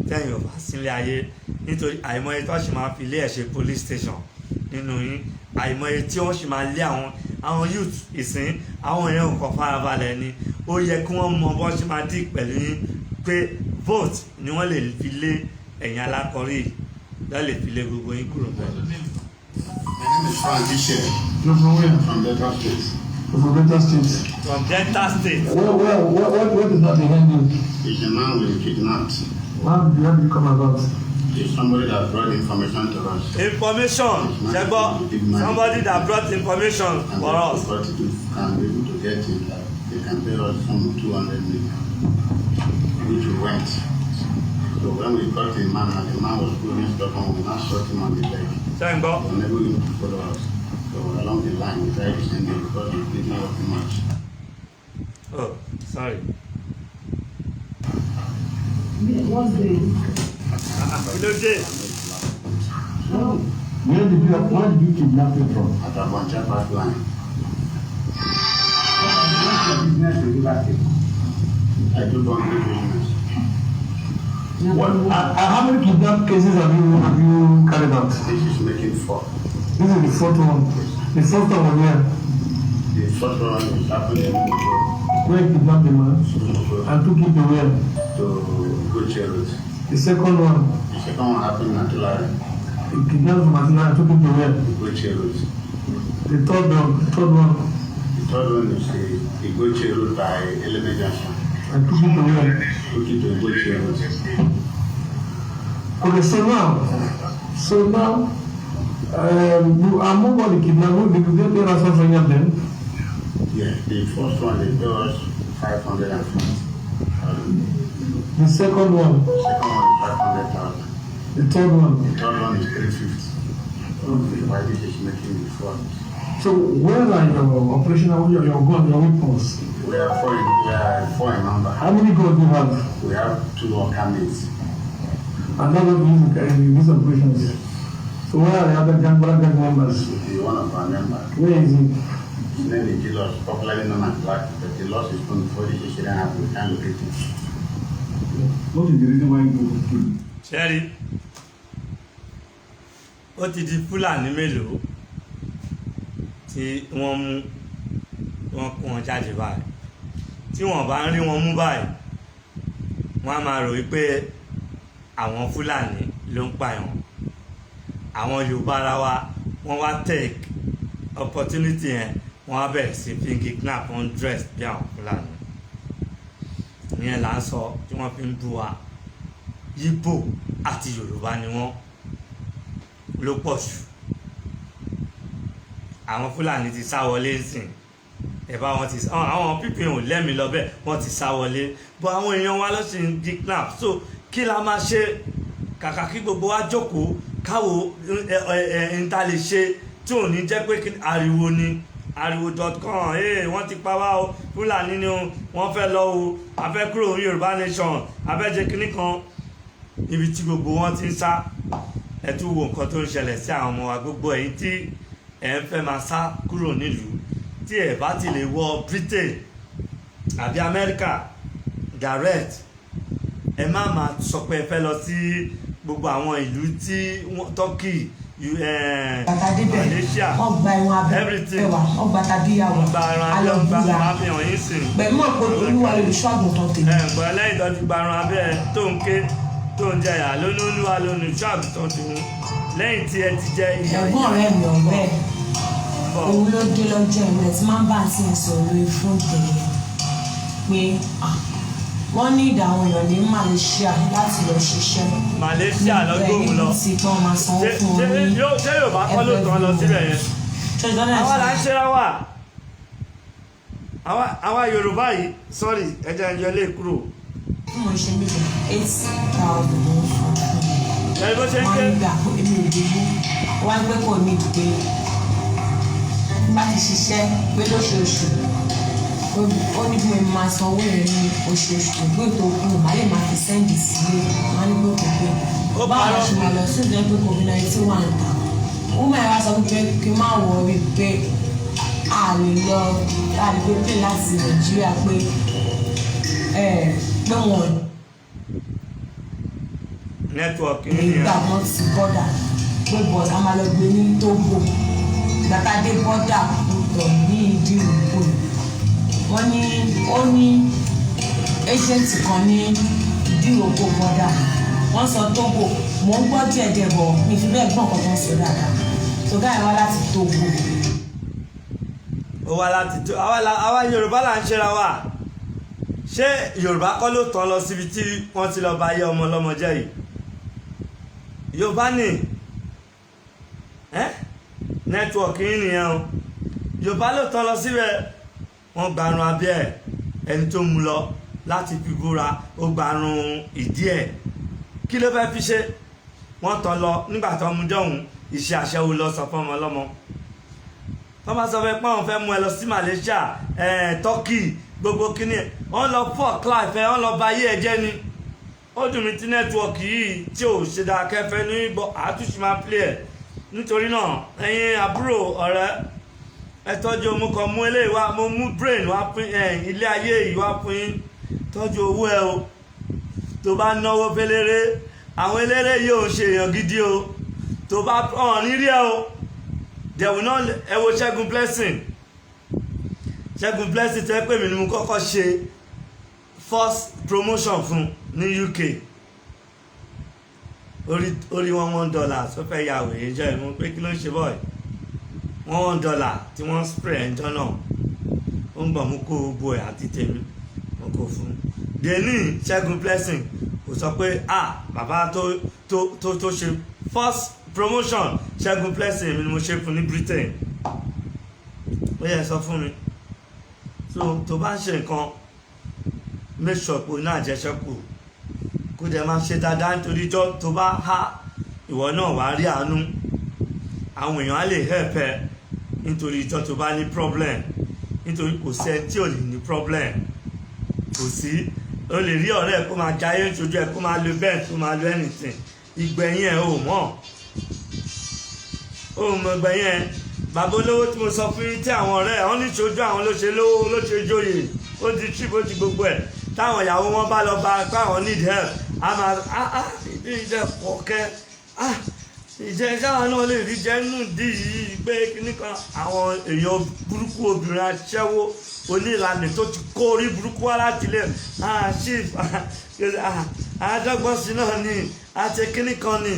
tẹ́yìn ò bá sílé ayé nítorí àìmọye tó ṣì máa fi ilé ẹ̀ ṣe police station nínú yín àìmọye tí wọ́n ṣì máa lé àwọn youth ìsìn àwọn èèyàn nǹkan farabalẹ̀ ni ó yẹ kí wọ́n mọ bọ́n ṣe máa dì pẹ̀lú yín pé vote ni wọ́n lè fi lé ẹ̀yin alákọ̀rí lọ́ lè fi lé gbogbo yín kúrò bẹ́ẹ̀.
My name is Frank Ishe.
You're from where?
From Delta State.
You're from Delta State.
From Delta State.
What is that behind you?
It's a man we kidnapped.
How did you come about?
It's somebody that brought information to us.
Information ṣẹgbọ́ somebody that brought information
And
for us.
But if we can be able to get it, they can pay us some 200 million, which we went. So when we got the man, and the man was pulling stuff on, we now shot him on the leg.
ṣẹ́gbọ́
We were never able to follow us. So along the line, we tried to send him because we did not work much.
oh sorry.
What's the
kí ló dé
Where did you kidnap him from?
At Aboncha pipeline. I do bondage business.
How many kidnap cases have you carried out?
This is making 4.
This is the fourth one. The first one was here.
The first one is happening
Where you kidnapped the man
to
and took him to where?
Goche Road.
The second one,
The second one happened at Tulare,
you kidnapped from Atina and took him to where?
Goche Road.
The third one,
The third one is the Goche Road by Element Junction.
and took him to where?
Took it to Goche Road.
Okay, so now, you among all the kidnappers, did you get the ransom from any of them?
Yeah, the first one they pay us 550,000.
The second one,
The second one is 500,000.
the third one.
The third one is 350. Okay. Why this is making the fraud?
So where are your operational, your gun, your weapons?
We are four in number.
How many guns do you have?
We have 2 orcamates.
And that's what we use in these operations. So where are the other gang members?
The one of our members.
Where is he?
His name is Gilos, popularly known as Black, but the loss is from before this incident happened. We can't locate him.
What is the reason why you go to kill him?
ṣẹ́rí ó ti di Fúlàní mélòó tí wọ́n mú wọ́n kó wọn jáde báyìí tí wọ́n bá ń rí wọn mú báyìí wọ́n á máa rò wípé àwọn Fúlàní ló ń pààyàn, àwọn Yorùbá ara wa wọ́n wá take opportunity yẹn wọ́n á bẹ̀rẹ̀ sí fi kidnap on dress bí àwọn Fúlàní. ìyẹn là ń sọ tí wọ́n fi ń bú wa. Yíbò àti Yorùbá ni wọ́n ló pọ̀ jù. àwọn Fúlàní ti sá wọlé sìn ẹ̀bá wọn ti àwọn pípín ò lẹ́mìí lọ bẹ́ẹ̀ wọ́n ti sá wọlé bọ́ àwọn èèyàn wa ló sì ń kidnap. So kí la máa ṣe kàkà kí gbogbo wa jókòó káwo ń ta lè ṣe tí ò ní jẹ́ pé ariwo ni ariwo.com wọ́n ti pa wá o Fúlàní ni o wọ́n fẹ́ lọ o a fẹ́ kúrò ní Yorùbá nation a fẹ́ jẹ́ kínní kan ibi tí gbogbo wọn ti ń sá. ẹ tún wo nǹkan tó ń ṣẹlẹ̀ sí àwọn ọmọ wa gbogbo èyí tí ẹ ń fẹ́ máa sá kúrò nílùú tí ẹ bá ti lè wọ Britain àbí America direct ẹ má máa sọ pé ẹ fẹ́ lọ sí gbogbo àwọn ìlú tí Turkey Malaysia everything
ọgbà tàbí ìyàwó
alọ́gbà àfihàn yín sìn.
pẹ̀lú àpò olúwa olùṣọ́àgùn tó tèmi.
ẹ̀gbọ́n lẹ́yìn tó ti gbarun abẹ́ tó ń ké tó ń jẹyà lólúwa olùṣọ́àgùn tó ti mú lẹ́yìn tí ẹ ti jẹ ìyá ìyá.
ẹ̀gbọ́n rẹ̀ mi ọ̀rẹ́ òun ló dé lọ́jọ́ ìrẹ̀ tí máa ń bá àti ìsọ̀rọ̀ fún tẹ̀lé pé wọ́n ní ìdáhùn èèyàn ní Malaysia láti lọ ṣiṣẹ́.
Malaysia lọ́gbọ̀n lọ
tí wọ́n máa sanwó fún wọn ní
ṣé Yorùbá kọ́ ló tán lọ síbẹ̀ yẹn. àwa là ń ṣe wá àwa Yorùbá yìí sọ́ọ̀rì ẹja ìjọ lè kúrò.
bí mo ṣe níbi 8,000 ló ń fún mi.
ẹni bó ṣe ń ké.
wọ́n ń gbà pé èmi ò dìbò wọ́n á gbé kò ní ìgbé bá ti ṣiṣẹ́ pé lóṣooṣù ó ní bí mo máa san owó yẹn ní oṣooṣù pé tó kù má lè máa fi sẹ́ǹdì sílé má ní pé kò pé báwo la ṣe máa lọ sí ìjọba pé COVID-19 wà ń ta ó máa wá sọ pé kí n má wọrí pé a lè lọ láti pé láti Nàìjíríà pé wọn
nẹ́tíwọ̀kì
nígbà wọn ti bọ́dà pé bọ́dà máa lọ gbé ní Togo gbàtàdé bọ́dà púpọ̀ ní ìdí òkú wọ́n ní ó ní agent kan ní ìdí òkú bọ́dà wọ́n sọ Togo mò ń gbọ́ díẹ̀ bọ̀ mi fi bẹ́ẹ̀ gbọ́n kan tó ń sọ dáadáa tó gáà wá láti Togo.
ó wá láti tó àwa Yorùbá là ń ṣera wa ṣé Yorùbá kọ́ ló tán lọ síbi tí wọ́n ti lọ bá yé ọmọ ọlọ́mọ jẹ́ yìí Yorùbá ni nẹ́tíwọ̀kì yìí nìyẹn o Yorùbá ló tán lọ síbẹ̀ wọ́n gbarun abẹ́ ẹ̀ ẹni tó mú lọ láti fi búra ó gbarun ìdí ẹ̀ kí ló fẹ́ fi ṣe wọ́n tán lọ nígbà tó mú dọ̀hún iṣẹ́ aṣẹ́wó lọ sọ fún ọmọ ọlọ́mọ wọ́n bá sọ fẹ́ pé wọ́n fẹ́ mú ẹ lọ sí Malaysia Turkey gbogbo kíní wọ́n lọ fọ́ clive wọ́n lọ bà ayé ẹ jẹ́ ni ó dùn mí tí nẹ́tíwọ̀kì yìí tí ò ṣe dáa kẹfẹ́ ní ìbọn àtúnṣe máa play ẹ̀ nítorí náà ẹ̀yin àbúrò ọ̀rẹ́ ẹ tọ́jú mo kàn mú eléyìí wá mo mú brain wá fún ilé ayé yìí wá fún yín tọ́jú owó ẹ o tó bá náwó fẹ́lẹ́rẹ́ àwọn eléré yìí ò ń ṣe èèyàn gidi o tó bá hàn nírí ẹ o dẹ̀wù náà ẹ wo Ṣẹ́gun Blessing tó ẹ pè mí ni mo kọ́kọ́ ṣe first promotion fún ní UK orí $1 tó fẹ́ ya òye jẹ́ ìmú pé kí ló ń ṣe bọ́ọ̀ $1 tí wọ́n spray ẹjọ́ náà ó ń bọ̀ mú kó gbogbo ẹ̀ àti tèmi mo kó fún deni Ṣẹ́gun Blessing kò sọ pé bàbá tó ṣe first promotion Ṣẹ́gun Blessing mi ni mo ṣe fún ní Britain ó yẹ sọ fún mi tó bá ń ṣe nǹkan make sure pé o náà jẹ́ṣẹ́kù kó dẹ̀ máa ṣe dáadáa nítorí tó bá há ìwọ náà wàá rí àánú àwọn èèyàn á lè help ẹ nítorí ìjọ tó bá ní problem nítorí kò sí ẹni tí ò lè ní problem kò sí o lè rí ọ̀rẹ́ ẹ kó máa jayé nítorí ẹ kó máa lo bẹ́ẹ̀ kó máa lo anything ìgbẹ̀yìn ẹ ò mọ̀ ìgbẹ̀yìn ẹ bàbá olówó tí mo sọ fún yín tí àwọn ọ̀rẹ́ ẹ̀ wọ́n ní ṣojú àwọn ló ṣe lówó ló ṣe jóyè ó ti trip ó ti gbogbo ẹ̀ táwọn ìyàwó wọn bá lọ bá káwọn need help a máa ìdí ìdẹ pọ̀kẹ́ ìjẹ́ sáwọn náà lè rí jẹ́ nínú ìdí yìí pé kíní kan àwọn èèyàn burúkú obìnrin aṣẹ́wó onílànà tó ti kó orí burúkú wá láti ilé àádọ́gbọ́n sí náà ni àti kíní kan ni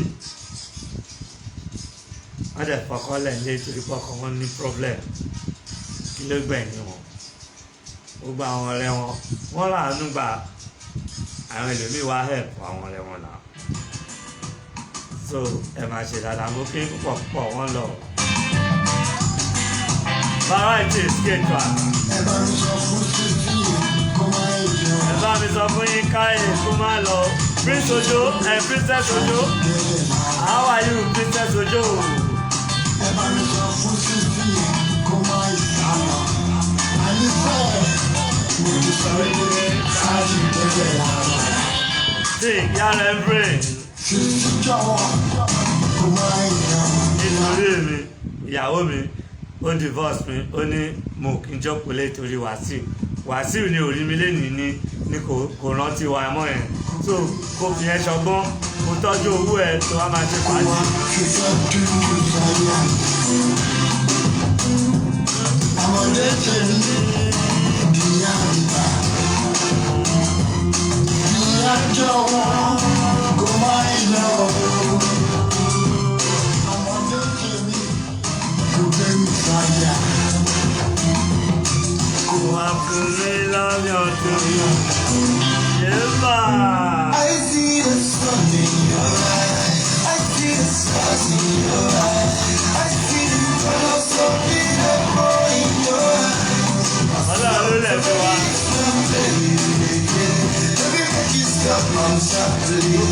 wọ́n dẹ̀ fọkànlẹ̀ ní torí pọkàn wọn ní problem kí ló gbẹ̀yìn wọn gbogbo àwọn ọ̀rẹ́ wọn wọ́n láàánú gba àwọn ẹlòmíì wá help àwọn ọ̀rẹ́ wọn náà so ẹ máa ṣe dáadáa mo kí púpọ̀ púpọ̀ wọ́n lọ. variety skate wa. ẹ bá mi sọ fún yín káyè kó má lọ. Prince Ojo and Princess Ojo, how are you Princess Ojo? ẹ bá mi sọ fún sísí kó má ìsàlọ. àyíṣẹ́ mo ti sọ wípé káyì tẹ́lẹ̀ lára. sí yàrá ẹ brain. sísí jọ̀wọ́ kó má ìyàwó. nítorí mi ìyàwó mi ó divorce mi ó ní mo kì í jókòó lé torí Wàsíù ni orí mi lẹ́nìí ní kò rántí wa mọ́ yẹn so kò fi yẹn ṣọgbọ́n kò tọ́jú owó ẹ̀ tó wá máa ṣe fàájì. ọmọdé tèmi ìyá ìgbà ìyá jọ̀wọ́ kò má ìlọ ọmọdé tèmi kò gbé mi sáyà. I see the sun in your eyes. I see the stars in your eyes. I see the colors of the rainbow in your eyes. Baby, make you stop on Saturday.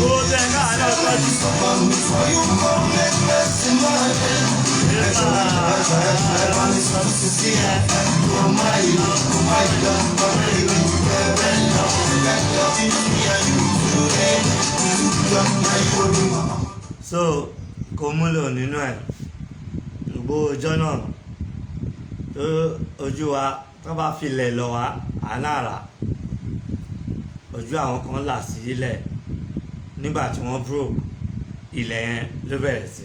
Stop on me before you come and mess in my head. So kò múlò nínú ẹ̀ gbogbo ọjọ́ náà tó ojú wa tó bá filẹ̀ lọ wá ànáàrà ojú àwọn kan là sí ilẹ̀ nígbà tí wọ́n broke ilẹ̀ yẹn ló bẹ̀rẹ̀ sí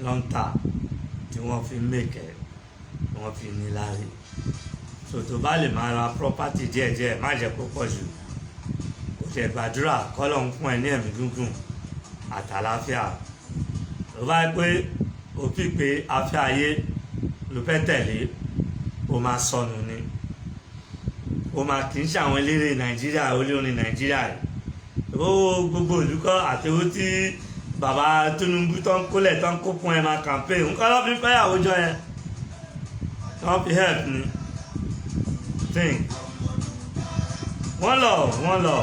lọ́ńtà tí wọ́n fi mèkẹ́ wọ́n fi ní láre so tó bá lè máa ra property díẹ̀díẹ̀ má jẹ́ kó pọ̀ jù kò tẹ̀ gbàdúrà kọ́lọ̀ ń fún ẹ ní ẹ̀mí gúngùn àtàláfíà ló bá pé òfin pé afẹ́ ayé ló fẹ́ tẹ̀lé ó máa sọnù ni ó máa kì í ṣe àwọn eléré Nàìjíríà olórin Nàìjíríà ó gbogbo olùkọ́ àtẹ̀wó tí bàbá Tinubu tó ń kólẹ̀ tó ń kó fún ẹ máa campaign nǹkan ló fi fẹ́ àwùjọ yẹn wọ́n fi help ni think wọ́n lọ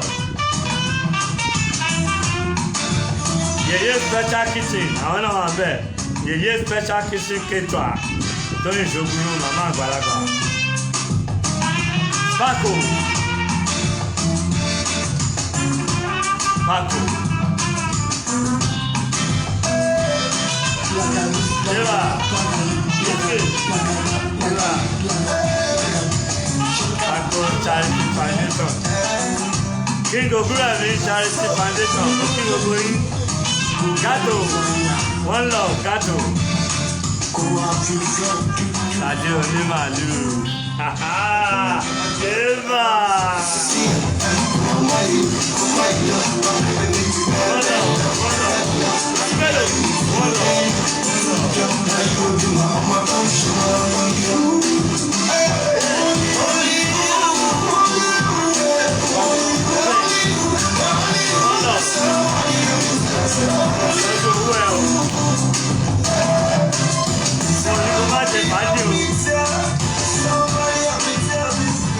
yèyé special kitchen àwọn náà wà bẹ́ẹ̀ yèyé special kitchen caterer tó ní ìṣògùn màmá àgbàlagbà Paco Paco Charity Foundation King Oguremi Charity Foundation King Oguri Gato One Love Gato Sade Onímàálù Eva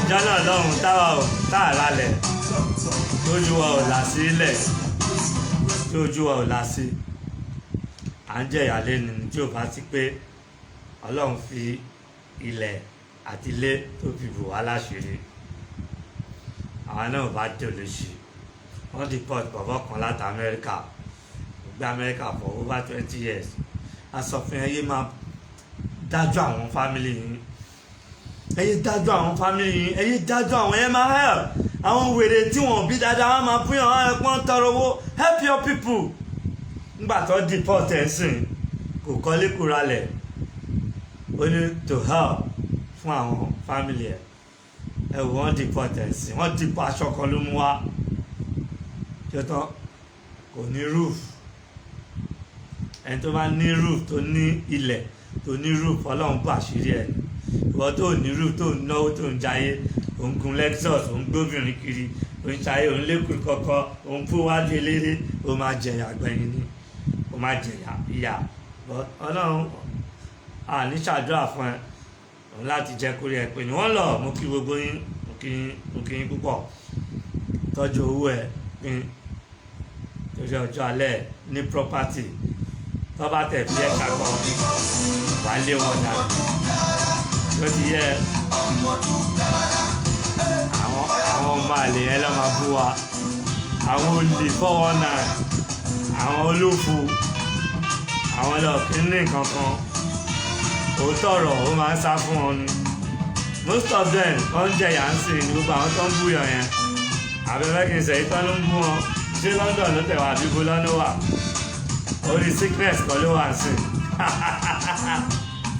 jọ́nà lọ́hùn táà lálẹ̀ tójú wa ò là sí ilẹ̀ tí ojú wa ò là sí à ń jẹ́ ìyàlẹ́ nínú tí ò bá ti pé Ọlọ́run fi ilẹ̀ àti ilé tó fi bò wá láṣìírí àwọn náà bá dé olóṣì wọ́n deport bọ̀bọ̀ kan láti Amẹ́ríkà gbé Amẹ́ríkà for over 20 years asọ̀fin ẹyẹ máa dájú àwọn family yìí ẹyẹ dájú àwọn family yìí ẹyẹ dájú àwọn ẹ máa help àwọn wèrè tí wọn bí dáadáa wọn máa fún yàn wọn ẹpọn tọrọ owó help your people nígbà tó deport ẹ̀ sìn kò kọ́lé kò ralẹ̀ ó ní to help fún àwọn family ẹ̀ ẹ wò wọ́n deport ẹ̀ sìn wọ́n deport aṣọ kan ló mú wá jọtọ́ kò ní roof ẹni tó bá ní roof tó ní ilẹ̀ tó ní roof ọlọ́run bá àṣírí ẹ̀ ìwọ tó ní roof tó ń náwó tó ń jayé ò ń gun Lexus ò ń gbóbìnrin kiri ò ń jayé ò ń lékùn kọ́kọ́ ò ń kó wájú eléré ó máa jẹyà gbẹ̀yìn ni ó máa jẹyà ìyà ọlọ́run àní ṣàdúrà fún ẹ òun láti jẹ́ kórè ẹ pé ní wọ́n lọ mo kí gbogbo yín mo kí yín púpọ̀ tọ́jú owó ẹ pín torí ọjọ́ alẹ́ ní property tó bá tẹ̀ fi ẹ̀ ṣàkọ́ wà lé wọn dànù tó ti yẹ àwọn ọmọ àlè yẹn lọ́ máa bú wa àwọn olè 419 àwọn olófo àwọn ọlọ́ọ̀kíní kankan òótọ́ ọ̀rọ̀ ó máa ń sá fún wọn ni most of them wọ́n ń jẹ̀yà ń sìn ní gbogbo àwọn tó ń búyàn yẹn àbẹ̀fẹ́ kì í sẹ́yìn tó ló ń bú wọn ṣé London ló tẹ̀wá àbíbo lọ́nà wà orí sickness kan ló wà sí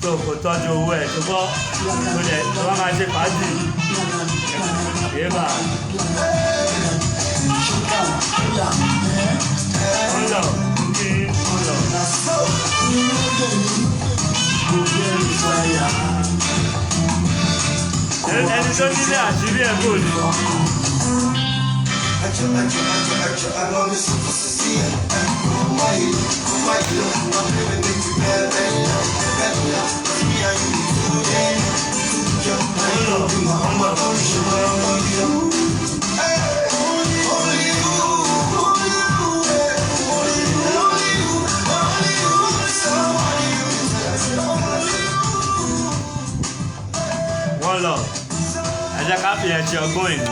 tó kò tọ́jú owó ẹ̀ tó bọ́ tó lẹ̀ tó bá máa ṣe fàájì yébà wọ́n lọ kí wọ́n lọ. ẹni tó nílé àṣírí ẹ̀ bò ní. One love. Ẹ jẹ́ ká fi ẹ̀ ṣe ọgbọ́n ìlú.